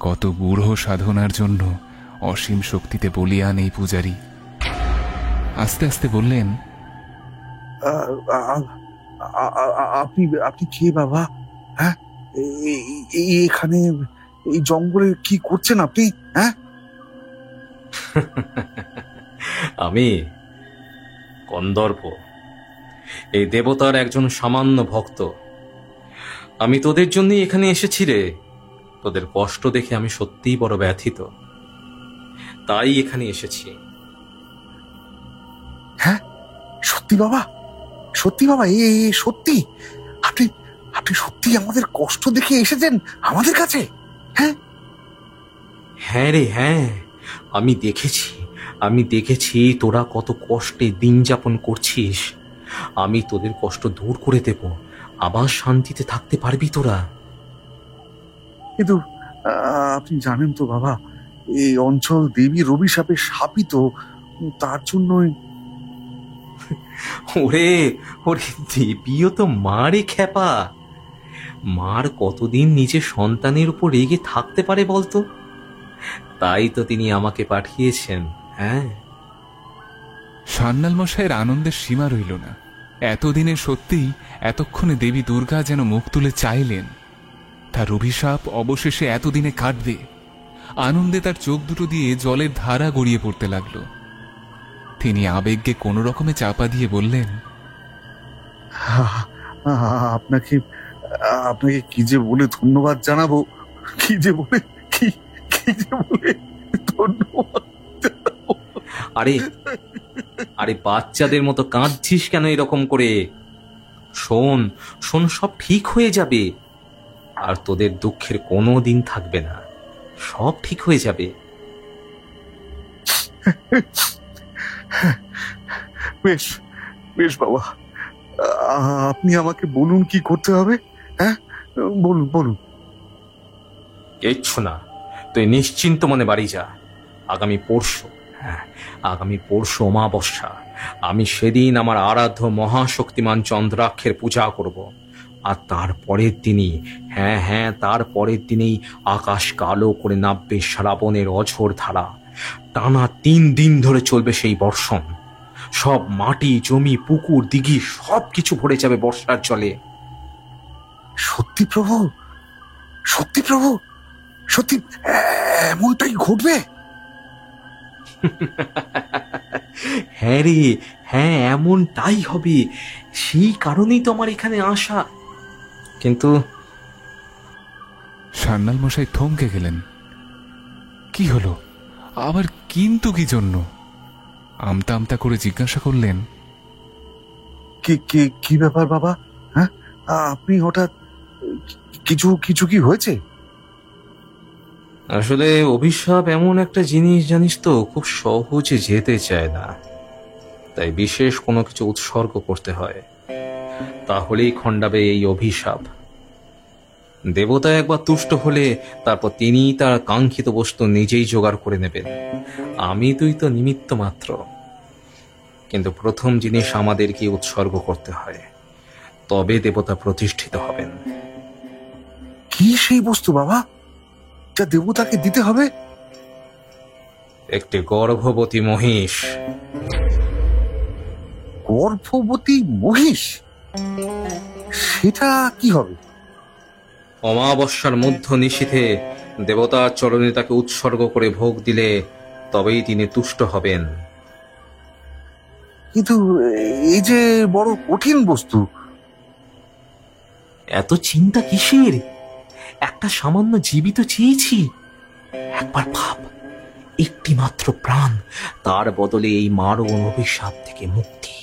কত গূঢ় সাধনার জন্য অসীম শক্তিতে বলিয়ান এই পূজারী। আস্তে আস্তে বললেন, আপনি আপনি কে বাবা? হ্যাঁ, এখানে এই জঙ্গলে কি করছেন আপনি? হ্যাঁ, আমি কন্দর্প, এই দেবতার একজন সামান্য ভক্ত। আমি তোদের জন্যই এখানে এসেছি রে। তোদের কষ্ট দেখে আমি সত্যিই বড় ব্যথিত, তাই এখানে এসেছি। হ্যাঁ, সত্যি বাবা, সত্যি বাবা, সত্যি আপনি আপনি সত্যি আমাদের কষ্ট দেখে এসেছেন আমাদের কাছে? হ্যাঁ হ্যাঁ রে, হ্যাঁ, আমি দেখেছি তোরা কত কষ্টে দিন যাপন করছিস। আমি তোদের কষ্ট দূর করে দেব, আবার শান্তিতে থাকতে পারবি তোরা। কিন্তু আপনি জানেন তো বাবা, এই অঞ্চল দেবীর অভিশাপে শাপিত, তার জন্যই। ওরে ওরে, দেবীও তো মারে খ্যাপা। মার কতদিন নিজের সন্তানের উপর রেগে থাকতে পারে বলতো? তাই তো তিনি আমাকে পাঠিয়েছেন। হ্যাঁ, সান্যাল মশাইয়ের আনন্দের সীমা রইল না। এতদিনে সত্যিই এতক্ষণে দেবী দুর্গা যেন মুখ তুলে চাইলেন তার অভিশাপ অবশেষে এতদিনে কাটবে। আনন্দে তার চোখ দুটো দিয়ে জলের ধারা গড়িয়ে পড়তে লাগল। তিনি আবেগকে কোনো রকমে চাপা দিয়ে বললেন, আপনাকে আপনাকে কি যে বলে ধন্যবাদ জানাবো, কি যে বলে ধন্যবাদ। আরে আরে, বাচ্চাদের মতো কাঁদছিস কেন এরকম করে? শোন শোন, সব ঠিক হয়ে যাবে। আর তোদের দুঃখের কোনো দিন থাকবে না, সব ঠিক হয়ে যাবে। বেশ বেশ বাবা, আপনি আমাকে বলুন কি করতে হবে। হ্যাঁ, বলুন বলুন। কিচ্ছু না, তুই নিশ্চিন্ত মনে বাড়ি যা। আগামী পরশু অমাবস্যা। আমি সেদিন আমার আরাধ্য মহাশক্তিমান চন্দ্রাক্ষের পূজা করব। আর তারপরের দিনেই আকাশ কালো করে নামবে শ্রাবণের অঝোর ধারা। টানা 3 দিন ধরে চলবে সেই বর্ষণ। সব মাটি, জমি, পুকুর, দিঘি সবকিছু ভরে যাবে বর্ষার জলে। সত্যি প্রভু, সত্যি প্রভু, সত্যি এমনটাই ঘটবে? হ্যাঁ রে, হ্যাঁ, এমনটাই হবে। সেই কারণেই তো আমার এখানে আসা। কিন্তু সান্যাল মশাই থমকে গেলেন। কি হলো আবার? কিন্তু কি জন্য? আমতা আমতা করে জিজ্ঞাসা করলেন, কি ব্যাপার বাবা? হ্যাঁ, আপনি হঠাৎ কিছু কি হয়েছে? আসলে অভিশাপ এমন একটা জিনিস জানিস তো, খুব সহজে যেতে চায় না, তাই বিশেষ কোনো কিছু উৎসর্গ করতে হয়, তাহলেই খণ্ডাবে এই অভিশাপ। দেবতা একবার তুষ্ট হলে তারপর তিনি তার কাঙ্ক্ষিত বস্তু নিজেই জোগাড় করে নেবেন। আমি তুই তো নিমিত্ত মাত্র। কিন্তু প্রথম জিনিস আমাদেরকে উৎসর্গ করতে হয়, তবে দেবতা প্রতিষ্ঠিত হবেন। কি সেই বস্তু বাবা যা দেবতাকে দিতে হবে? একটি গর্ভবতী মহিষ। গর্ভবতী মহিষ? সেটা কি হবে? অমাবস্যার মধ্য নিশীথে দেবতার চরণে তাকে উৎসর্গ করে ভোগ দিলে তবেই তিনি তুষ্ট হবেন। কিন্তু এই যে বড় কঠিন বস্তু। এত চিন্তা কিসের? একটা সামান্য জীবিত চেয়েছি। একবার ভাব, একটি মাত্র প্রাণ, তার বদলে এই মারণ অভিশাপ থেকে মুক্তি,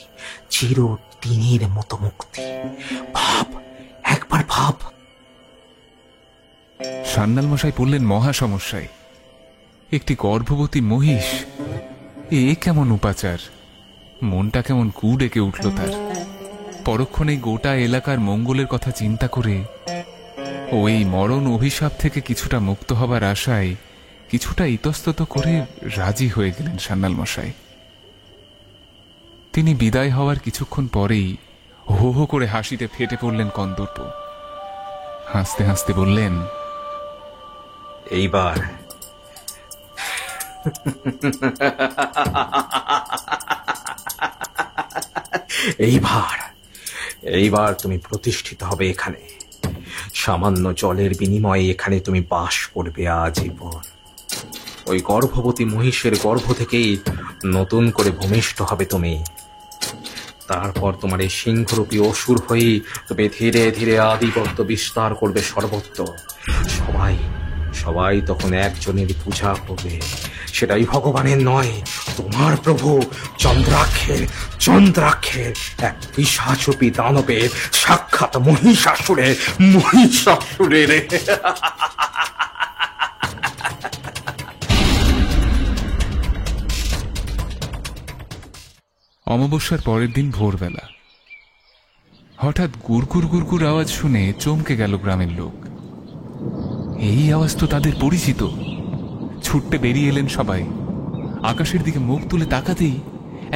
চিরদিনের মতো মুক্তি। ভাব, একবার ভাব। সান্যাল মশাই পড়লেন মহা সমস্যায়। একটি গর্ভবতী মহিষ, এ কেমন উপাচার! মনটা কেমন কু ডেকে উঠল তার। পরক্ষণে গোটা এলাকার মঙ্গলের কথা চিন্তা করে ওই মরণ অভিশাপ থেকে কিছুটা মুক্ত হবার আশায় কিছুটা ইতস্তত করে রাজি হয়ে গেলেন সান্যাল মশাই। তিনি বিদায় হওয়ার কিছুক্ষণ পরেই হো হো করে হাসিতে ফেটে পড়লেন কন্দর্প। হাসতে হাসতে বললেন, এইবার এইবার তুমি প্রতিষ্ঠিত হবে এখানে। সামান্য জলের বিনিময়ে এখানে তুমি বাস করবে আজীবন। ওই গর্ভবতী মহিষের গর্ভ থেকেই নতুন করে ভূমিষ্ঠ হবে তুমি। তারপর তোমার এই সিংহরূপী অসুর হয়ে তুমি ধীরে ধীরে আধিপত্য বিস্তার করবে সর্বত্র। সবাই তখন একজনের পূজা করবে, সেটাই ভগবানের নয়, তোমার প্রভু চন্দ্রাক্ষের এক পিশাচরূপী দানবের, সাক্ষাৎ মহিষাসুরের। অমাবস্যার পরের দিন ভোরবেলা হঠাৎ গুড়গুড় গুড়গুড় আওয়াজ শুনে চমকে গেল গ্রামের লোক। এই আওয়াজ তো তাদের পরিচিত। ছুটতে বেরিয়ে এলেন সবাই। আকাশের দিকে মুখ তুলে তাকাতেই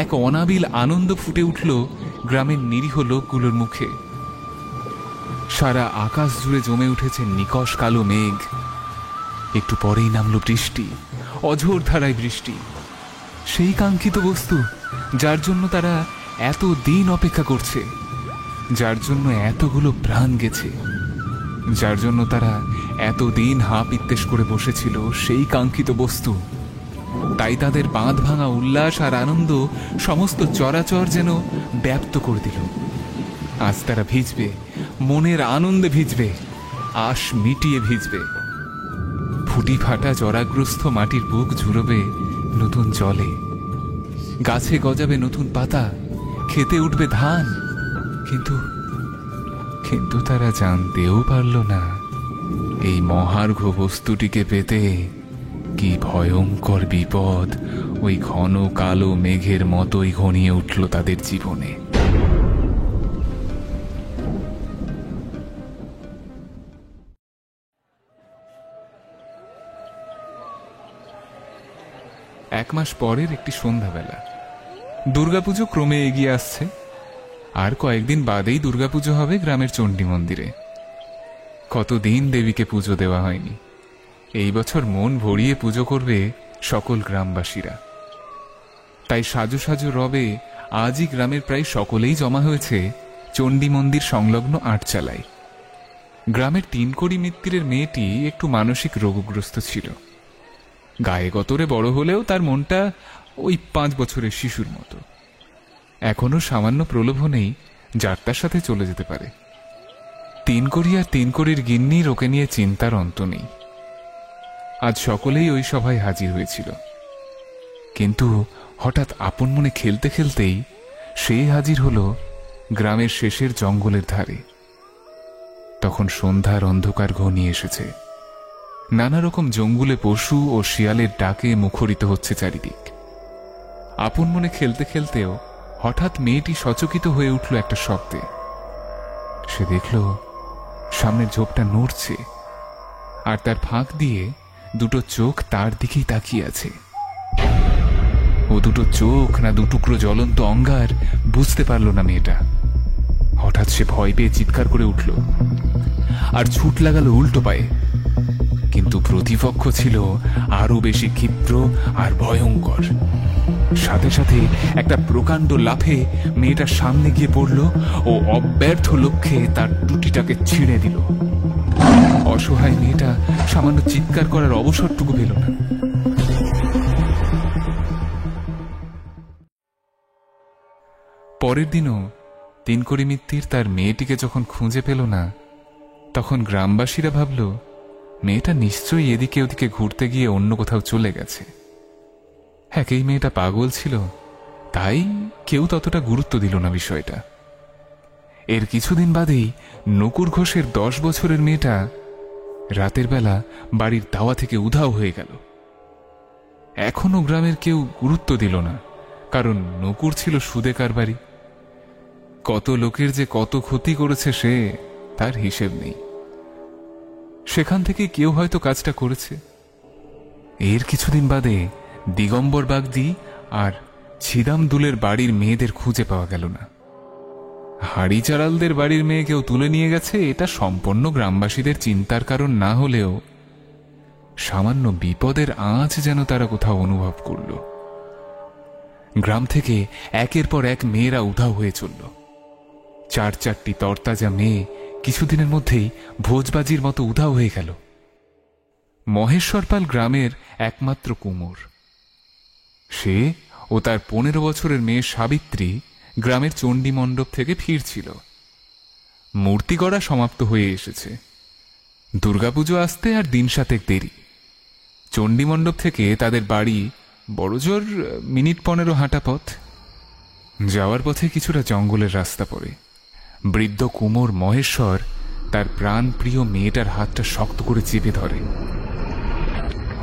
এক অনাবিল আনন্দ ফুটে উঠল গ্রামের নিরীহ লোকগুলোর মুখে। সারা আকাশ জুড়ে জমে উঠেছে নিকষ কালো মেঘ। একটু পরেই নামল বৃষ্টি, অঝোর ধারায় বৃষ্টি। সেই কাঙ্ক্ষিত বস্তু যার জন্য তারা এত দিন অপেক্ষা করছে, যার জন্য এতগুলো প্রাণ গেছে, যার জন্য তারা এতদিন হাঁ পিত্তেশ করে বসেছিল, সেই কাঙ্ক্ষিত বস্তু। তাই তাদের বাঁধ ভাঙা উল্লাস আর আনন্দ সমস্ত চরাচর যেন ব্যাপ্ত করে দিল। আজ তারা ভিজবে, মনের আনন্দে ভিজবে, আশ মিটিয়ে ভিজবে। ফুটি ফাটা জরাগ্রস্ত মাটির বুক ঝুরবে নতুন জলে, গাছে গজাবে নতুন পাতা, খেতে উঠবে ধান। কিন্তু তারা জানতেও পারল না এই মহার্ঘ বস্তুটিকে পেতে কি ভয়ঙ্কর বিপদ ওই ঘন কালো মেঘের মতোই ঘনিয়ে উঠল তাদের জীবনে। এক মাস পরের একটি সন্ধ্যাবেলা। দুর্গাপুজো ক্রমে এগিয়ে আসছে। আর কয়েকদিন বাদেই দুর্গাপুজো হবে গ্রামের চণ্ডী মন্দিরে। কতদিন দেবীকে পুজো দেওয়া হয়নি। এই বছর মন ভরিয়ে পুজো করবে সকল গ্রামবাসীরা। তাই সাজু সাজু রবে আজই গ্রামের প্রায় সকলেই জমা হয়েছে চণ্ডী মন্দির সংলগ্ন আটচালায়। গ্রামের তিনকড়ি মিত্তিরের মেয়েটি একটু মানসিক রোগগ্রস্ত ছিল। গায়ে গতরে বড় হলেও তার মনটা ওই 5 বছরের শিশুর মতো। এখনো সামান্য প্রলোভনেই যাত্রার সাথে চলে যেতে পারে। তিনকড়ি আর তিনকড়ির গিন্নির ওকে নিয়ে চিন্তার অন্ত নেই। আজ সকলেই ওই সভায় হাজির হয়েছিল। কিন্তু হঠাৎ আপন মনে খেলতে খেলতেই সে হাজির হলো গ্রামের শেষের জঙ্গলের ধারে। তখন সন্ধ্যার অন্ধকার ঘনিয়ে এসেছে। নানা রকম জঙ্গলে পশু ও শিয়ালের ডাকে মুখরিত হচ্ছে চারিদিক। আপন মনে খেলতে খেলতেও হঠাৎ মেয়েটি সচকিত হয়ে উঠল একটা শব্দে। সে দেখল সামনের ঝোপটা নড়ছে, আর তার ফাঁক দিয়ে দুটো চোখ তার দিকেই তাকিয়ে আছে। ও দুটো চোখ না দুটুকরো জ্বলন্ত অঙ্গার বুঝতে পারল না মেয়েটা। হঠাৎ সে ভয় পেয়ে চিৎকার করে উঠল আর ছুট লাগালো উল্টো পায়ে। কিন্তু প্রতিপক্ষ ছিল আরো বেশি ক্ষিপ্র আর ভয়ঙ্কর। সাথে সাথে একটা প্রকাণ্ড লাফে মেয়েটার সামনে গিয়ে পড়ল ও অব্যর্থ লক্ষ্যে তার টুটিটাকে ছিঁড়ে দিল। অসহায় মেয়েটা সামান্য চিৎকার করার অবসরটুকু পেল না। পরের দিনও তিনকড়ি মিত্তির তার মেয়েটিকে যখন খুঁজে পেল না, তখন গ্রামবাসীরা ভাবল মেয়েটা নিশ্চয়ই এদিকে ওদিকে ঘুরতে গিয়ে অন্য কোথাও চলে গেছে। এই মেয়েটা পাগল ছিল, তাই কেউ ততটা গুরুত্ব দিল না বিষয়টা। এর কিছুদিন বাদেই নকুর ঘোষের 10 বছরের মেয়েটা রাতের বেলা বাড়ির দাওয়া থেকে উধাও হয়ে গেল। এখনো গ্রামের কেউ গুরুত্ব দিল না, কারণ নকুর ছিল সুদে কারবারি। কত লোকের যে কত ক্ষতি করেছে সে তার হিসেব নেই। সেখান থেকে কেউ হয়তো কাজটা করেছে। এর কিছুদিন বাদে দিগম্বর বাগদি আর ছিদাম দুলের বাড়ির মেয়েদের খুঁজে পাওয়া গেল না। হাড়ি চারালদের বাড়ির মেয়ে কেউ তুলে নিয়ে গেছে, এটা সম্পূর্ণ গ্রামবাসীদের চিন্তার কারণ না হলেও সামান্য বিপদের আঁচ যেন তারা কোথাও অনুভব করল। গ্রাম থেকে একের পর এক মেয়েরা উধাও হয়ে চলল। 4-4টি তরতাজা মেয়ে কিছুদিনের মধ্যেই ভোজবাজির মতো উধাও হয়ে গেল। মহেশ্বরপাল গ্রামের একমাত্র কুমোর। সে ও তার 15 বছরের মেয়ে সাবিত্রী গ্রামের চণ্ডী মণ্ডপ থেকে ফিরছিল। মূর্তি গড়া সমাপ্ত হয়ে এসেছে। দুর্গাপুজো আসতে আর দিন 7 দেরি। চণ্ডী মণ্ডপ থেকে তাদের বাড়ি বড়জোর মিনিট 15 হাঁটা পথ। যাওয়ার পথে কিছুটা জঙ্গলের রাস্তা পড়ে। বৃদ্ধ কুমোর মহেশ্বর তার প্রাণ প্রিয় মেয়েটার হাতটা শক্ত করে চেপে ধরে।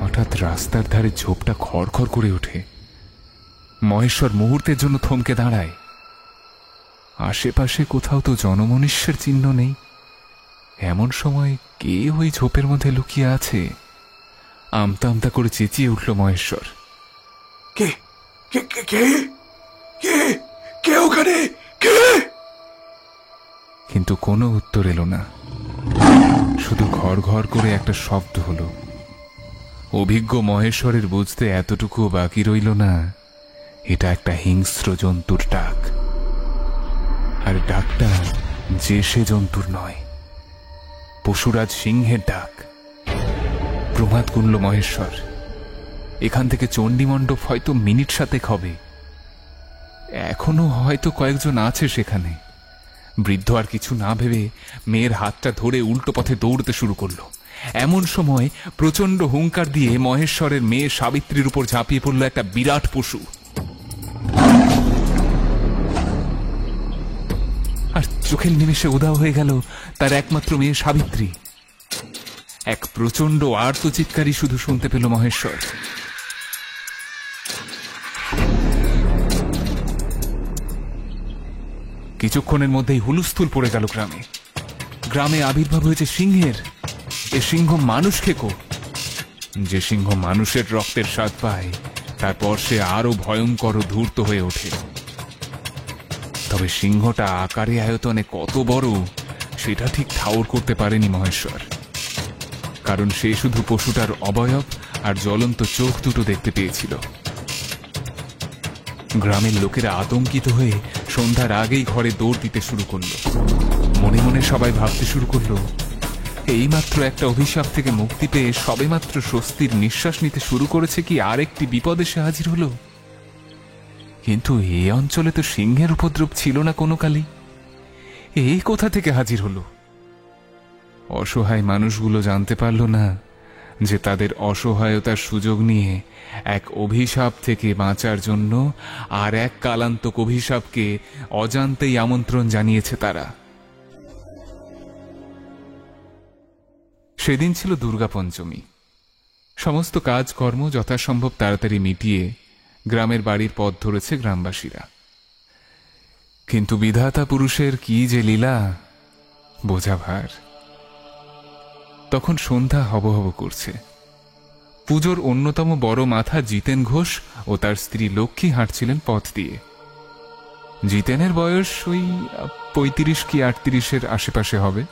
হঠাৎ রাস্তার ধারে ঝোপটা খড়খড় করে ওঠে। মহেশ্বর মুহূর্তের জন্য থমকে দাঁড়ায়। আশেপাশে কোথাও তো জনমনুষ্যের চিহ্ন নেই। এমন সময় কে ওই ঝোপের মধ্যে লুকিয়ে আছে? আমতা আমতা করে চেঁচিয়ে উঠল মহেশ্বর, কে কে কে কে কে ওখানে কে? কিন্তু কোনো উত্তর এলো না। শুধু ঘর ঘর করে একটা শব্দ হলো। অভিজ্ঞ মহেশ্বরের বুঝতে এতটুকুও বাকি রইল না, এটা একটা হিংস্র জন্তুর ডাক। আর ডাকটা যে সে জন্তুর নয়, পশুরাজ সিংহের ডাক। প্রমাদ গুনল মহেশ্বর। এখান থেকে চণ্ডী মণ্ডপ হয়তো মিনিট 7 হবে। এখনো হয়তো কয়েকজন আছে সেখানে। বৃদ্ধ আর কিছু না ভেবে মেয়ের হাতটা ধরে উল্টো পথে দৌড়তে শুরু করলো। এমন সময় প্রচন্ড হুঙ্কার দিয়ে মহেশ্বরের মেয়ে সাবিত্রীর উপর ঝাঁপিয়ে পড়ল একটা বিরাট পশু। আর চোখের নিমেষে উধাও হয়ে গেল তার একমাত্র মেয়ে সাবিত্রী। এক প্রচন্ড আর্তচিৎকারই শুধু শুনতে পেল মহেশ্বর। কিছুক্ষণের মধ্যেই হুলুস্থুল পড়ে গেল গ্রামে। গ্রামে আবির্ভাব হয়েছে সিংহের। এ সিংহ মানুষ খেকো। যে সিংহ মানুষের রক্তের স্বাদ পায়, তারপর সে আরো ভয়ঙ্কর ও ধূর্ত হয়ে ওঠে। তবে সিংহটা আকারে আয়তনে কত বড় সেটা ঠিক ঠাউর করতে পারেনি মহেশ্বর, কারণ সে শুধু পশুটার অবয়ব আর জ্বলন্ত চোখ দুটো দেখতে পেয়েছিল। গ্রামের লোকেরা আতঙ্কিত হয়ে সন্ধ্যার আগেই ঘরে দৌড় দিতে শুরু করল। মনে মনে সবাই ভাবতে শুরু করলো, এইমাত্র একটা অভিশাপ থেকে মুক্তি পেয়ে সবেমাত্র স্বস্তির নিঃশ্বাস নিতে শুরু করেছে কি আরেকটি বিপদ এসে হাজির হলো। কিন্তু এই অঞ্চলে তো সিংহের উপদ্রব ছিল না কোনো কালই। এই কোথা থেকে হাজির হলো? অসহায় মানুষগুলো জানতে পারল না যে তাদের অসহায়তার সুযোগ নিয়ে এক অভিশাপ থেকে বাঁচার জন্য আর এক কালান্তক অভিশাপকে অজান্তেই আমন্ত্রণ জানিয়েছে তারা। সেদিন ছিল দুর্গা পঞ্চমী। সমস্ত কাজকর্ম যথাসম্ভব তাড়াতাড়ি মিটিয়ে গ্রামের বাড়ির পথ ধরেছে গ্রামবাসীরা। কিন্তু বিধাতা পুরুষের কি যে লীলা, বোঝা ভার। তখন সন্ধ্যা হব হব করছে। পুজোর অন্যতম বড় মাথা জিতেন ঘোষ ও তার স্ত্রী লক্ষ্মী হাঁটছিলেন পথ দিয়ে। জিতেনের বয়স ওই 35 কি 38-এর আশেপাশে হবে।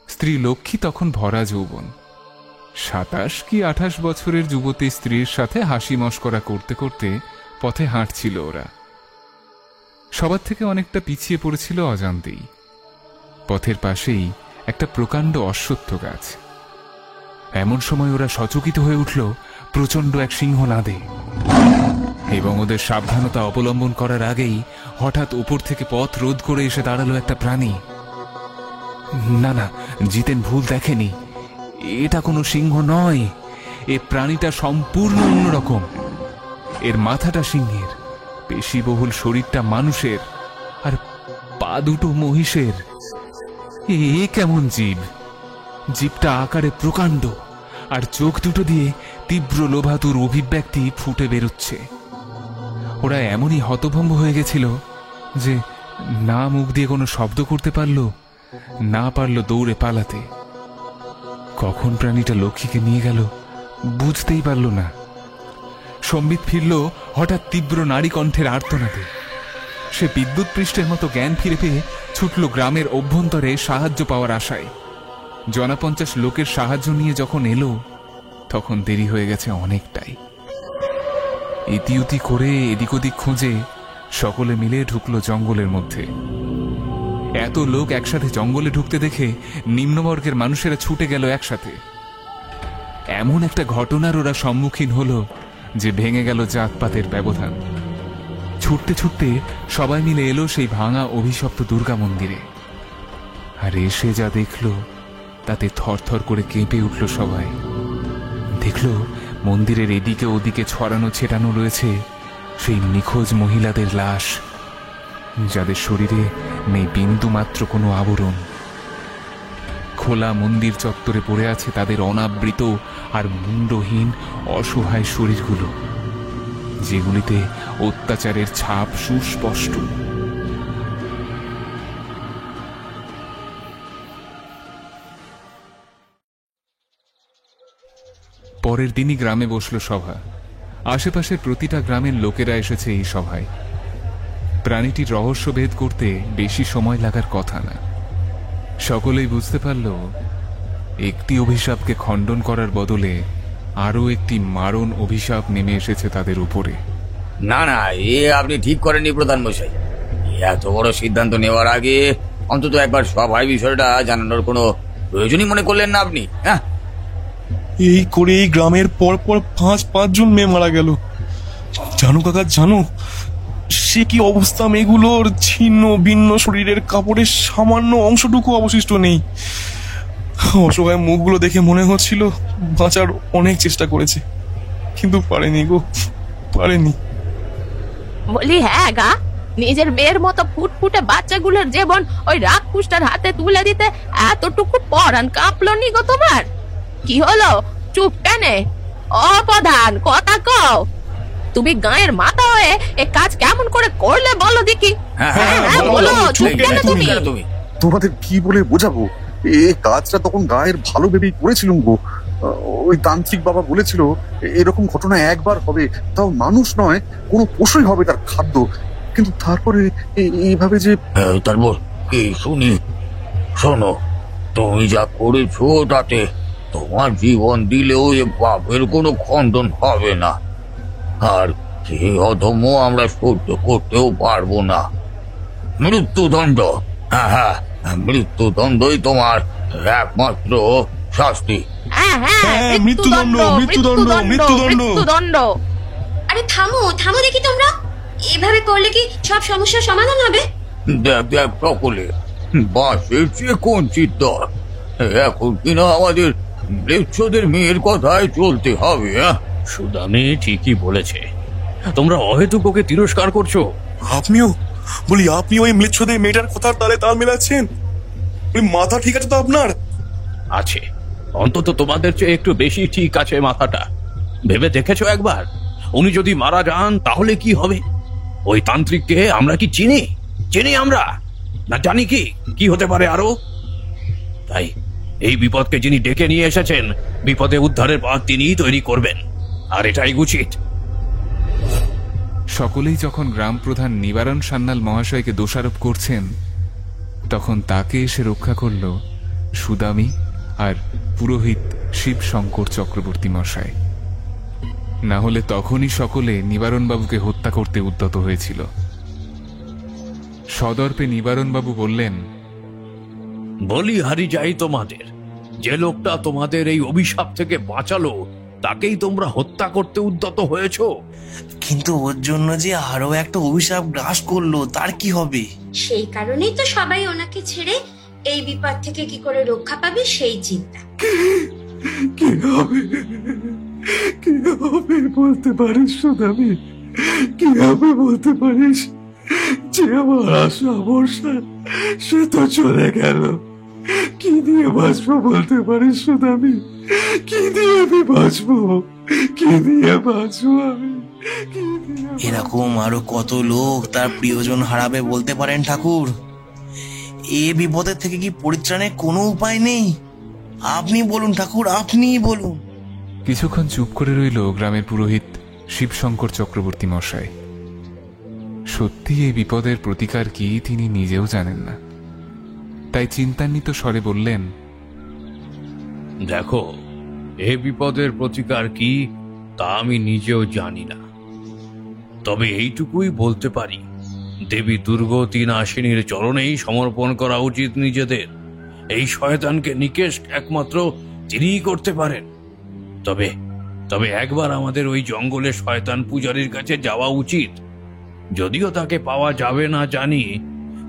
স্ত্রী লক্ষ্মী তখন ভরা যৌবন। 27 কি 28 বছরের যুবতী স্ত্রীর সাথে হাসি মশকরা করতে করতে পথে হাঁটছিল ওরা। সবার থেকে অনেকটা পিছিয়ে পড়েছিল অজান্তেই। পথের পাশেই একটা প্রকাণ্ড অশ্বত্থ গাছ। এমন সময় ওরা সচকিত হয়ে উঠল প্রচণ্ড এক সিংহনাদে, এবং ওদের সাবধানতা অবলম্বন করার আগেই হঠাৎ উপর থেকে পথ রোধ করে এসে দাঁড়ালো একটা প্রাণী। না না, জিতেন ভুল দেখেনি। এটা কোনো সিংহ নয়, এ প্রাণীটা সম্পূর্ণ অন্যরকম। এর মাথাটা সিংহের, পেশিবহুল শরীরটা মানুষের, আর পা দুটো মহিষের। এ কেমন জীব! জীবটা আকারে প্রকাণ্ড, আর চোখ দুটো দিয়ে তীব্র লোভাতুর অভিব্যক্তি ফুটে বেরোচ্ছে। ওরা এমনই হতভম্ব হয়ে গেছিল যে না মুখ দিয়ে কোনো শব্দ করতে পারল, না পারল দৌড়ে পালাতে। কখন প্রাণীটা লক্ষ্মীকে নিয়ে গেল বুঝতেই পারল না। সম্বিত ফিরল হঠাৎ তীব্র নারী কণ্ঠের আর্তনাদে। সে বিদ্যুৎ পৃষ্ঠের মতো জ্ঞান ফিরে পেয়ে ছুটল গ্রামের অভ্যন্তরে সাহায্য পাওয়ার আশায়। 50 লোকের সাহায্য নিয়ে যখন এলো তখন দেরি হয়ে গেছে অনেকটাই। ইতিউতি করে এদিক ওদিক খুঁজে সকলে মিলে ঢুকলো জঙ্গলের মধ্যে। এত লোক একসাথে জঙ্গলে ঢুকতে দেখে নিম্নবর্গের মানুষেরা ছুটে গেল একসাথে। এমন একটা ঘটনার ওরা সম্মুখীন হলো যে ভেঙে গেল জাতপাতের ব্যবধান। ছুটতে ছুটতে সবাই মিলে এলো সেই ভাঙা অভিশপ্ত দুর্গা মন্দিরে। আর এসে যা দেখল তাতে থরথর করে কেঁপে উঠল সবাই। দেখল মন্দিরের এদিকে ওদিকে ছড়ানো ছেটানো রয়েছে সেই নিখোঁজ মহিলাদের লাশ, যাদের শরীরে নেই বিন্দু মাত্র কোনো আবরণ। খোলা মন্দির চত্বরে পড়ে আছে তাদের অনাবৃত আর মুন্ডহীন অসহায় শরীরগুলো, যেগুলিতে অত্যাচারের ছাপ সুস্পষ্ট। পরের দিনই গ্রামে বসল সভা। আশেপাশের প্রতিটা গ্রামের লোকেরা এসেছে এই সভায়। প্রাণীটির রহস্য ভেদ করতে বেশি সময় লাগার কথা না। সকলেই বুঝতে পারল একটি অভিশাপকে খণ্ডন করার বদলে আরো একটি মারণ অভিশাপ নেমে এসেছে তাদের উপরে। না না, আপনি ঠিক করেননি প্রধান মশাই। এত বড় সিদ্ধান্ত নেওয়ার আগে অন্তত একবার সবাই বিষয়টা জানানোর কোনো প্রয়োজনই মনে করলেন না আপনি? হ্যাঁ, এই করে এই গ্রামের পরপর 5 জন মেয়ে মারা গেল। জানো কাকা, জানো সে কি অবস্থা? মেয়েগুলোর ছিন্ন ভিন্ন শরীরের কাপড়ের সামান্য অংশটুকু অবশিষ্ট নেই। অসহায় মুখগুলো দেখে মনে হচ্ছিল বাঁচার অনেক চেষ্টা করেছে, কিন্তু পারেনি গো, পারেনি। বলি হ্যাঁ গা, নিজের মেয়ের মতো ফুটফুটে বাচ্চাগুলোর জীবন ওই রাক্ষসটার হাতে তুলে দিতে এতটুকু পরান কাঁপলো নি গো তোমার? কি হলো, চুপ কেনে? অপ্রধান, কথা কও। তুমি গায়ের মাথা হয়ে এ কাজ কেমন করে করলে বলো দেখি। বলো, চুপ কেন তুমি? তোমাদের কি বলে বোঝাবো? এই কাজটা তখন গায়ের ভালো ভেবেই করেছিলাম গো। ওই তান্ত্রিক বাবা বলেছিল এরকম ঘটনা একবার হবে, তাও মানুষ নয় কোনো পশুই হবে তার খাদ্য। কিন্তু তারপরে এইভাবে যে তারপর কি শুনি? শোনো, তুমি যা করেছো তাতে তোমার জীবন দিলেও এ পাপের কোনো খণ্ডন হবে না, আর সে অধম আমরা সহ্য করতেও পারবো না। মৃত্যুদণ্ড, হ্যাঁ, মৃত্যুদণ্ডই তোমার একমাত্র শাস্তি। মৃত্যুদণ্ড, মৃত্যুদণ্ড, মৃত্যুদণ্ড। আরে থামো থামো দেখি, তোমরা এভাবে করলে কি সব সমস্যার সমাধান হবে? দেখ সকলে, বাসের চেয়ে কঞ্চিত দর। এখন কিনা আমাদের ম্লেচ্ছদের মেয়ের কথায় চলতে হবে। সুদামে ঠিকই বলেছে, তোমরা অহেতুক ওকে তিরস্কার করছো। আপনিও ওই ম্লেচ্ছদের মেয়েটার কথার তালে তাল মেলাচ্ছেন? মাথা ঠিক আছে তো আপনার? আছে, অন্তত তোমাদের চেয়ে একটু বেশি ঠিক আছে মাথাটা। ভেবে দেখেছো একবার, উনি যদি মারা যান তাহলে কি হবে? ওই তান্ত্রিককে আমরা কি চিনি আমরা, না জানি কি হতে পারে আরো? তাই এই বিপদকে যিনি ডেকে নিয়ে এসেছেন, বিপদে উদ্ধারের পথ তিনিই তৈরি করবেন, আর এটাই উচিত। সকলেই যখন গ্রাম প্রধান নিবারণ সান্যাল মহাশয়কে দোষারোপ করছেন, তখন তাকে এসে রক্ষা করল সুদামী আর পুরোহিত শিবশঙ্কর চক্রবর্তী মশাই। না হলে তখনই সকলে নিবারণবাবুকে হত্যা করতে উদ্যত হয়েছিল। সদর্পে নিবারণবাবু বললেন, বলি হারি যাই তোমাদের, যে লোকটা তোমাদের এই অভিশাপ থেকে বাঁচালো তাকেই তোমরা হত্যা করতে উদ্যত হয়েছ। কিন্তু ওর জন্য যে আরো একটা অভিশাপ গ্রাস করলো, তার কি হবে? সেই কারণেই তো সবাই ওনাকে ছেড়ে এই বিপদ থেকে কি করে রক্ষা পাবে সেই চিন্তা। কি হবে বলতে পারিস সুদামী? কি হবে বলতে পারিস? যে আমার আশা ভরসা সে তো চলে গেল। কি দিয়ে বাঁচবো বলতে পারিস সুদামী? কি দিয়ে আমি বাঁচবো? আমি এরকম আরো কত লোক তার প্রিয়জন হারাবে বলতে পারেন ঠাকুর? এ বিপদের থেকে কি পরিত্রাণের কোনো উপায় নেই? আপনি বলুন ঠাকুর, আপনি বলুন। কিছুক্ষণ চুপ করে রইল গ্রামের পুরোহিত শিবশঙ্কর চক্রবর্তী মশাই। সত্যি এই বিপদের প্রতিকার কি তিনি নিজেও জানেন না, তাই চিন্তান্বিত স্বরে বললেন, দেখো, এ বিপদের প্রতিকার কি তা আমি নিজেও জানি না, তবে এইটুকুই বলতে পারি, দেবী দুর্গতি নাশিনীর চরণেই সমর্পণ করা উচিত নিজেদের। এই শয়তানকে নিকেশ একমাত্র তিনিই করতে পারেন। তবে একবার আমাদের ওই জঙ্গলে শয়তান পূজারীর কাছে যাওয়া উচিত। যদিও তাকে পাওয়া যাবে না জানি,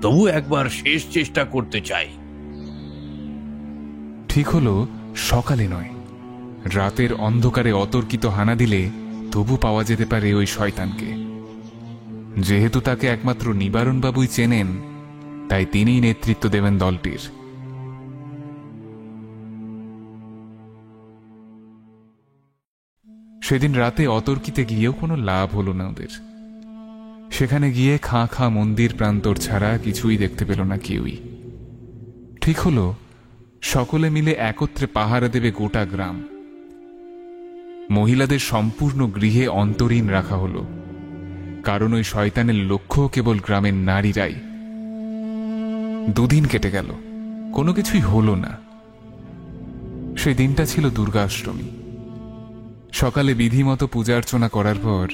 তবু একবার শেষ চেষ্টা করতে চাই। ঠিক হলো, সকালে নয়, রাতের অন্ধকারে অতর্কিত হানা দিলে তবু পাওয়া যেতে পারে ওই শয়তানকে। যেহেতু তাকে একমাত্র নিবারণবাবুই চেনেন, তাই তিনিই নেতৃত্ব দেবেন দলটির। সেদিন রাতে অতর্কিতে গিয়েও কোনো লাভ হলো না ওদের। সেখানে গিয়ে খাঁ মন্দির প্রান্তর ছাড়া কিছুই দেখতে পেল না কেউই। ঠিক হলো, সকলে মিলে একত্রে পাহারা দেবে গোটা গ্রাম। মহিলাদের সম্পূর্ণ গৃহে অন্তরীণ রাখা হলো, কারণ ওই শয়তানের লক্ষ্য কেবল গ্রামের নারীরাই। দুদিন কেটে গেল, কোনো কিছুই হলো না। সেই দিনটা ছিল দুর্গাষ্টমী। সকালে বিধিমতো পূজার্চনা করার পর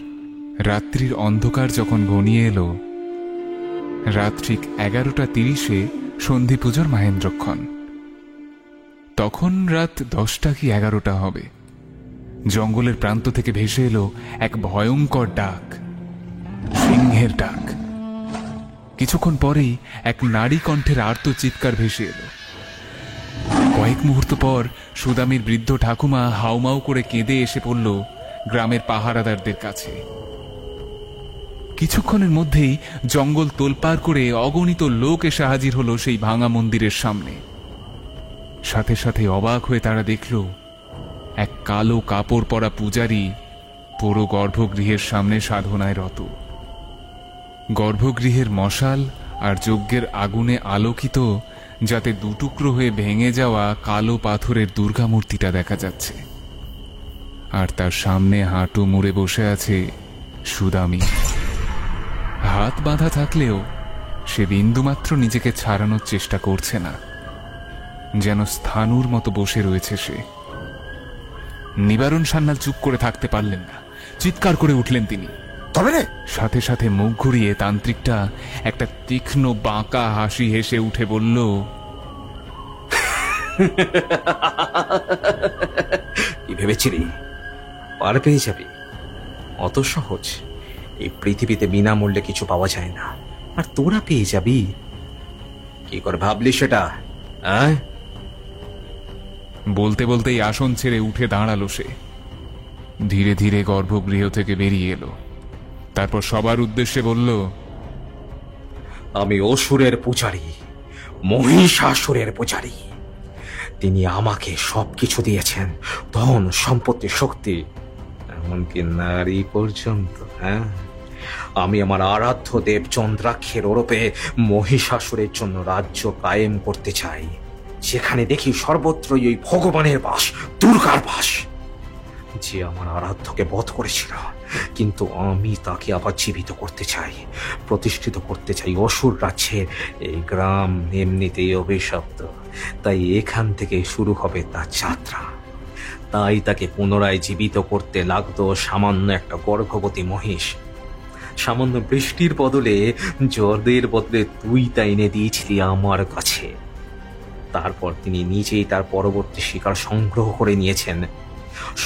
রাত্রির অন্ধকার যখন ঘনিয়ে এলো, রাত ঠিক 11:30 সন্ধি পুজোর মাহেন্দ্রক্ষণ। তখন রাত 10টা কি 11টা হবে। জঙ্গলের প্রান্ত থেকে ভেসে এলো এক ভয়ঙ্কর ডাক, সিংহের ডাক। কিছুক্ষণ পরেই এক নারী কণ্ঠের আর্ত চিৎকার ভেসে এলো। কয়েক মুহূর্ত পর সুদামীর বৃদ্ধ ঠাকুমা হাউমাউ করে কেঁদে এসে পড়ল গ্রামের পাহারাদারদের কাছে। কিছুক্ষণের মধ্যেই জঙ্গল তোলপাড় করে অগণিত লোক এসে হাজির হলো সেই ভাঙা মন্দিরের সামনে। সাথে সাথে অবাক হয়ে তারা দেখল এক কালো কাপড় পরা পূজারী পুরো গর্ভগৃহের সামনে সাধনায় রত। গর্ভগৃহের মশাল আর যজ্ঞের আগুনে আলোকিত, যাতে দুটুকরো হয়ে ভেঙে যাওয়া কালো পাথরের দুর্গা মূর্তিটা দেখা যাচ্ছে। আর তার সামনে হাঁটু মুড়ে বসে আছে সুদামী। হাত বাঁধা থাকলেও সে বিন্দুমাত্র নিজেকে ছাড়ানোর চেষ্টা করছে না, যেন স্থাণুর মতো বসে রয়েছে সে। নিবারণ সান্যাল চুপ করে থাকতে পারলেন না, চিৎকার করে উঠলেন তিনি। তবে সাথে সাথে মুখ ঘুরিয়ে তান্ত্রিকটা একটা তীক্ষ্ণ বাঁকা হাসি হেসে উঠে বলল, কি ভেবেছিলি পার পেয়ে যাবি? অত সহজ? এই পৃথিবীতে বিনামূল্যে কিছু পাওয়া যায় না, আর তোরা পেয়ে যাবি? কি করে ভাবলি সেটা? বলতে বলতেই আসন ছেড়ে উঠে দাঁড়ালো সে। ধীরে ধীরে গর্ভগৃহ থেকে বেরিয়ে এলো। তারপর সবার উদ্দেশ্যে বলল, আমি অসুরের পূজারী, মহিষাসুরের পূজারী। তিনি আমাকে সবকিছু দিয়েছেন, ধন সম্পত্তি শক্তি, এমনকি নারী পর্যন্ত। হ্যাঁ, আমি আমার আরাধ্য দেব চন্দ্রাক্ষের ওরূপে মহিষাসুরের জন্য রাজ্য কায়েম করতে চাই, যেখানে দেখি সর্বত্রই ওই ভগবানের বাস, দুর্গার বাস, যে আমার আরাধ্যকে বধ করেছিল। কিন্তু আমি তাকে আবার জীবিত করতে চাই, প্রতিষ্ঠিত করতে চাই অসুর রাজ্যের এই গ্রাম এমনিতেই অভিশপ্ত, তাই এখান থেকে শুরু হবে তার যাত্রা। তাই তাকে পুনরায় জীবিত করতে লাগতো সামান্য একটা গর্ভবতী মহিষ। সামান্য বৃষ্টির বদলে, জলের বদলে তুই তা এনে দিয়েছিলি আমার কাছে। তারপর তিনি নিজেই তার পরবর্তী শিকার সংগ্রহ করে নিয়েছেন।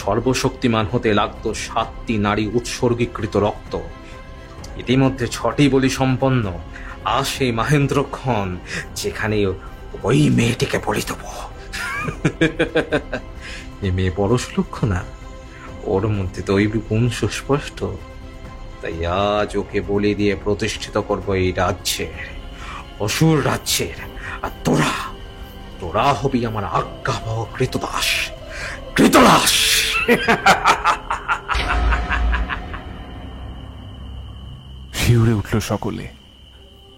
সর্বশক্তিমান হতে লাগতো 7টি নারী উৎসর্গীকৃত রক্ত। ইতিমধ্যে 6টি বলি সম্পন্ন। আর সেই মহেন্দ্রক্ষণ, যেখানে ওই মেয়েটিকে বলি দেব। এ মেয়ে বড় সুলক্ষ না, ওর মধ্যে তো ওই গুণ সুস্পষ্ট। তাই আজ ওকে বলি দিয়ে প্রতিষ্ঠিত করবো এই রাজ্যের, অসুর রাজ্যের। আর তোরা হবি আমার আজ্ঞাবহ কৃতদাস, কৃতদাস। শিউরে উঠল সকলে।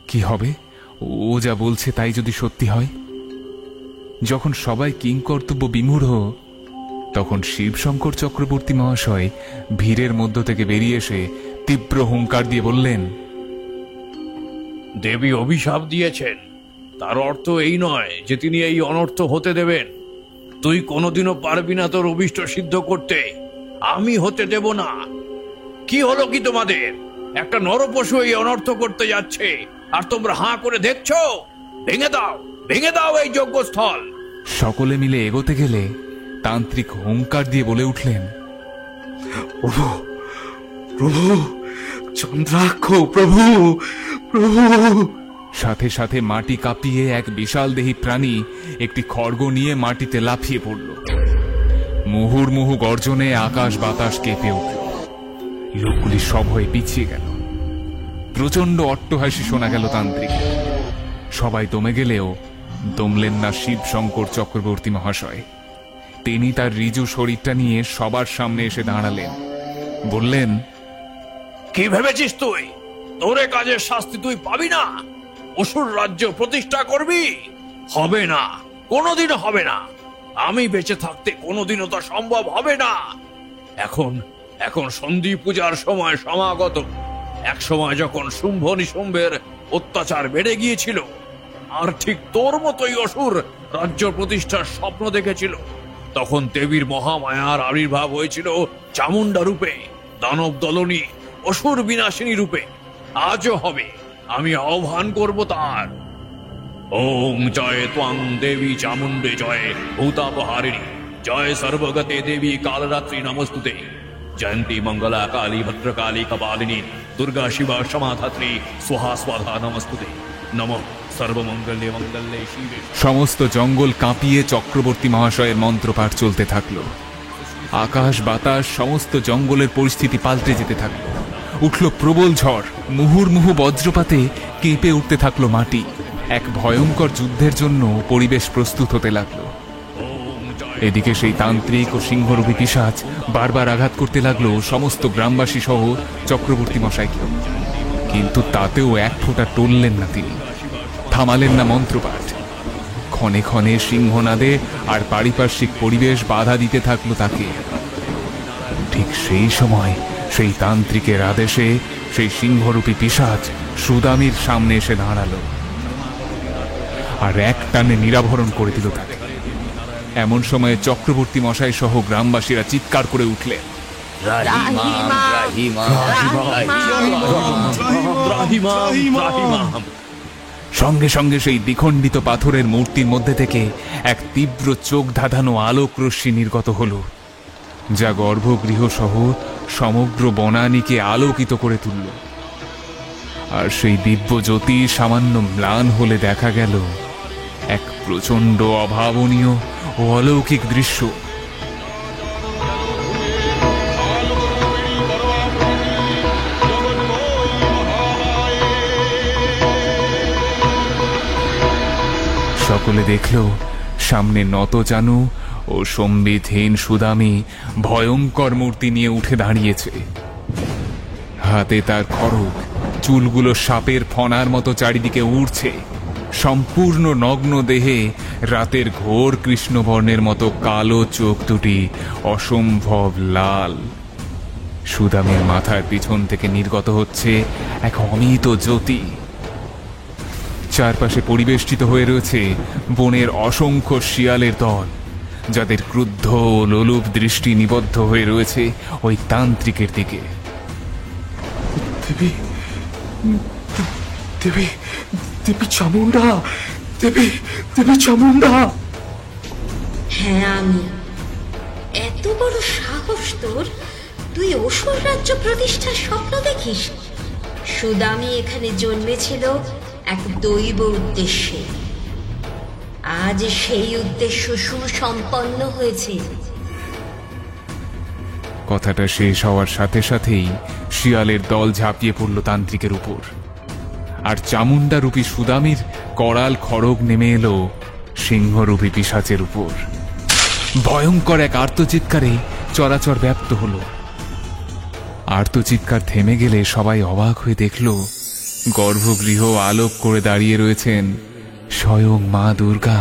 কি হবে? ও যা বলছে তাই যদি সত্যি হয়? যখন সবাই কিংকর্তব্য বিমূঢ়, তখন শিবশঙ্কর চক্রবর্তী মহাশয় ভিড়ের মধ্য থেকে বেরিয়ে এসে তীব্র হুঙ্কার দিয়ে বললেন, দেবী অভিশাপ দিয়েছেন, তার অর্থ এই নয় যে তিনি এই অনর্থ হতে দেবেন। তুই কোনোদিনও পারবি না তোর অভিষ্ট সিদ্ধ করতে, আমি হতে দেব না। কি হলো কি তোমাদের? একটা নরপশু এই অনর্থ করতে যাচ্ছে, আর তোমরা হাঁ করে দেখছো? ভেঙে দাও এই যজ্ঞস্থল। সকলে মিলে এগোতে গেলে তান্ত্রিক হুঙ্কার দিয়ে বলে উঠলেন, প্রভু, প্রভু, চন্দ্রাক্ষ, প্রভু, প্রভু। সাথে সাথে মাটি কাঁপিয়ে এক বিশাল দেহী প্রাণী একটি খড়গ নিয়ে মাটিতে লাফিয়ে পড়ল। মুহুর্মুহু গর্জনে আকাশ বাতাস কেঁপে উঠল। লোকগুলি সব হয়ে পিছিয়ে গেল। প্রচন্ড অট্টহাসি শোনা গেল তান্ত্রিক। সবাই দমে গেলেও দমলেন না শিবশঙ্কর চক্রবর্তী মহাশয়। তিনি তার ঋজু শরীরটা নিয়ে সবার সামনে এসে দাঁড়ালেন, বললেন, কি ভেবেছিস তুই? তোরে কাজের শাস্তি তুই পাবি না? অসুর রাজ্য প্রতিষ্ঠা করবি? হবে না, কোনোদিনও হবে না। আমি বেঁচে থাকতে কোনোদিনও তা সম্ভব হবে না। এখন সন্ধি পূজার সময় সমাগত। এক সময় যখন শুম্ভ নিশুম্ভের অত্যাচার বেড়ে গিয়েছিল, আর ঠিক তোর মতোই অসুর রাজ্য প্রতিষ্ঠার স্বপ্ন দেখেছিল, তখন দেবীর মহামায়ার আবির্ভাব হয়েছিল চামুন্ডা রূপে, দানব দলনী, অসুর বিনাশিনী রূপে। আজও হবে, আমি আহ্বান করব তার। ওম জয় ত্বং দেবী চামুণ্ডে জয়, ভূতাপহারিণী জয়, সর্বগতে দেবী কালরাত্রি নমস্তুতে। জয়ন্তী মঙ্গলা কালী ভদ্রকালী কপালিনী দুর্গা শিবা সমাধাত্রী স্বাহা স্বাধা নমস্তুতে। নমঃ সর্বমঙ্গলে মঙ্গলে শিবে। সমস্ত জঙ্গল কাঁপিয়ে চক্রবর্তী মহাশয়ের মন্ত্রপাঠ চলতে থাকলো। আকাশ বাতাস সমস্ত জঙ্গলের পরিস্থিতি পাল্টে যেতে থাকলো। উঠল প্রবল ঝড়, মুহুর্মুহু বজ্রপাতে কেঁপে উঠতে থাকলো মাটি। এক ভয়ঙ্কর যুদ্ধের জন্য পরিবেশ প্রস্তুত হতে লাগলো। এদিকে সেই তান্ত্রিক ও সিংহরূপী পিশাচ বারবার আঘাত করতে লাগলো সমস্ত গ্রামবাসী সহ চক্রবর্তী মশাইকে। কিন্তু তাতেও এক ফোঁটা টললেন না তিনি, থামালেন না মন্ত্রপাঠ। ক্ষণে ক্ষণে সিংহনাদে আর পারিপার্শ্বিক পরিবেশ বাধা দিতে থাকলো তাকে। ঠিক সেই সময় সেই তান্ত্রিকের আদেশে সেই সিংহরূপী পিশাচ সুদামির সামনে এসে দাঁড়ালো আর এক টানে নিরাভরণ করে দিল তাকে। এমন সময়ে চক্রবর্তী মশাই সহ গ্রামবাসীরা চিৎকার করে উঠলেন, সঙ্গে সঙ্গে সেই দ্বিখণ্ডিত পাথরের মূর্তির মধ্যে থেকে এক তীব্র চোখ ধাঁধানো আলোক রশ্মি নির্গত হল, যা গর্ভগৃহ সহ সমগ্র বনানীকে আলোকিত করে তুলল। আর সেই দিব্য জ্যোতি সামান্য ম্লান হলে দেখা গেল এক প্রচন্ড অভাবনীয় ও অলৌকিক দৃশ্য। সকলে দেখল সামনে নতজানু ও সম্বিতহীন সুদামী ভয়ঙ্কর মূর্তি নিয়ে উঠে দাঁড়িয়েছে। হাতে তার খড়গ, চুলগুলো সাপের ফণার মতো চারিদিকে উড়ছে। সম্পূর্ণ নগ্ন দেহে রাতের ঘোর কৃষ্ণবর্ণের মতো কালো চোখ দুটি অসম্ভব লাল। সুদামের মাথার পিছন থেকে নির্গত হচ্ছে এক অমিত জ্যোতি। চারপাশে পরিবেষ্টিত হয়ে রয়েছে বনের অসংখ্য শিয়ালের দল, যাদের ক্রুদ্ধ ও লোলুপ দৃষ্টি নিবদ্ধ হয়ে রয়েছে ওই তান্ত্রিকের দিকে। দেবী, দেবী, দেবী চামুন্ডা, দেবী, দেবী চামুন্ডা। হ্যাঁ আমি। এত বড় সাহস তোর, তুই অসুর রাজ্য প্রতিষ্ঠার স্বপ্ন দেখিস? সুদামী এখানে জন্মেছিল এক দৈব উদ্দেশ্যে। আজ সেই উদ্দেশ্য সুসম্পন্ন হয়েছে। কথাটা শেষ হওয়ার সাথে সাথেই শিয়ালের দল ঝাঁপিয়ে পড়ল তান্ত্রিকের উপর, আর চামুন্ডারূপী সুদামীর করাল খড়গ নেমে এলো সিংহরূপী পিশাচের উপর। ভয়ঙ্কর এক আর্তচিৎকারে চরাচর ব্যাপ্ত হলো। আর্তচিৎকার থেমে গেলে সবাই অবাক হয়ে দেখল গর্ভগৃহ আলোক করে দাঁড়িয়ে রয়েছেন স্বয়ং মা দুর্গা।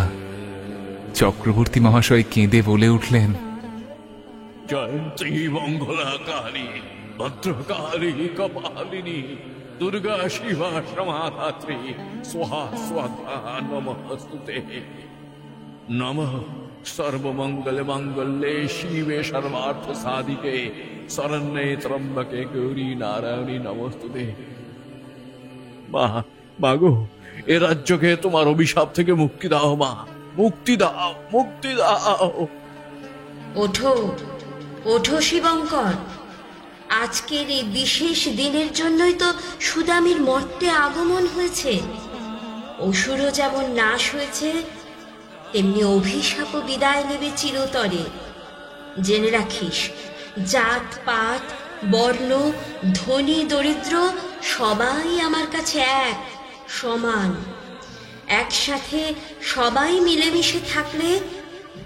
চক্রবর্তী মহাশয় কেঁদে বলে উঠলেন, জয়ন্তী মঙ্গলাকারী ভদ্রকারী কপালিনী দুর্গা শিবা সমাধাত্রী স্বাহা স্বাধা নমস্তুতে। নমঃ সর্বমঙ্গল মঙ্গলে শিবে সর্বার্থ সাধিকে শরণ্যে ত্রম্বকে গৌরী নারায়ণী নমস্তুতে। মা, মাগো, এ রাজ্যকে তোমার অভিশাপ থেকে মুক্তি দাও মা, মুক্তি দাও, মুক্তি দাও। ওঠো, ওঠো শিবঙ্কর। আজকের এই বিশেষ দিনের জন্যই তো সুদামীর মর্তে আগমন হয়েছে। অসুরও যেমন নাশ হয়েছে, তেমনি অভিশাপও বিদায় নেবে চিরতরে। জেনে রাখিস, জাত পাত বর্ণ ধনী দরিদ্র সবাই আমার কাছে এক সমান। একসাথে সবাই মিলেমিশে থাকলে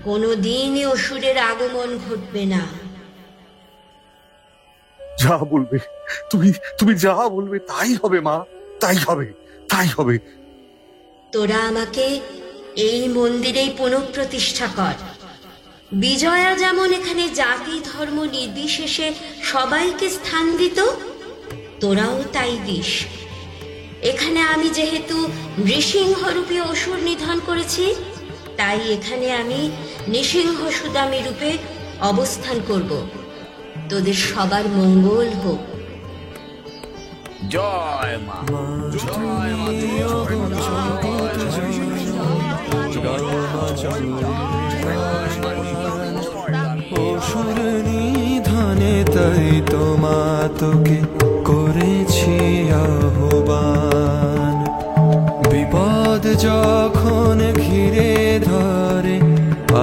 কোনো দিনই অসুরের আগমন ঘটবে না। যা বলবে তুমি, তুমি যা বলবে তাই হবে মা, তাই হবে, তাই হবে। তোরা আমাকে এই মন্দিরেই পুনঃপ্রতিষ্ঠা কর। বিজয়া যেমন এখানে জাতি ধর্ম নির্বিশেষে সবাইকে স্থান দিত, তোরাও তাই দিস। এখানে আমি যেহেতু নৃসিংহরূপী অসুর নিধন করেছি, তাই এখানে আমি নৃসিংহ সুদামী রূপে অবস্থান করব। তোদের সবার মঙ্গল হোক। জয় মা, জয় মা, অসুর নিধনে তাই তো মা তোকে করেছি আহ্বান। বিপদ যখন ঘিরে ধরে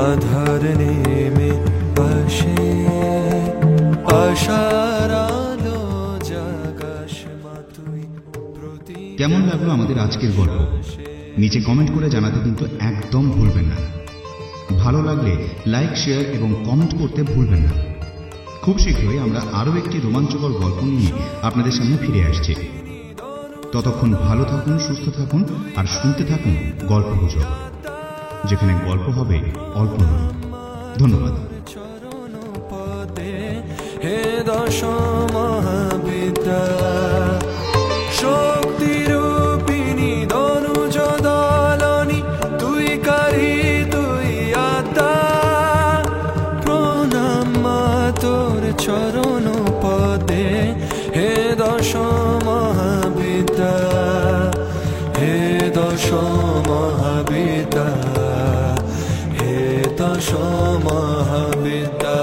আধার নেমে আসে, আশার আলো জাগাস মা তুই। কেমন লাগলো আমাদের আজকের গল্প নিচে কমেন্ট করে জানাতে কিন্তু একদম ভুলবেন না। ভালো লাগলে লাইক, শেয়ার এবং কমেন্ট করতে ভুলবেন না। খুব শীঘ্রই আমরা আরও একটি রোমাঞ্চকর গল্প নিয়ে আপনাদের সামনে ফিরে আসছি। ততক্ষণ ভালো থাকুন, সুস্থ থাকুন আর শুনতে থাকুন গল্পগুজব, যেখানে গল্প হবে অল্প নয়। ধন্যবাদ। হে দশ মহাবিদ্যা শক্তিরূপিণী দনুজ দলনী, তুই কারি তুই আত্মা। প্রণাম মা তোর চরণ পদে, হে দশ মহাবিদ্যা, হে দশ মহাবিদ্যা, হে দশ মহাবিদ্যা।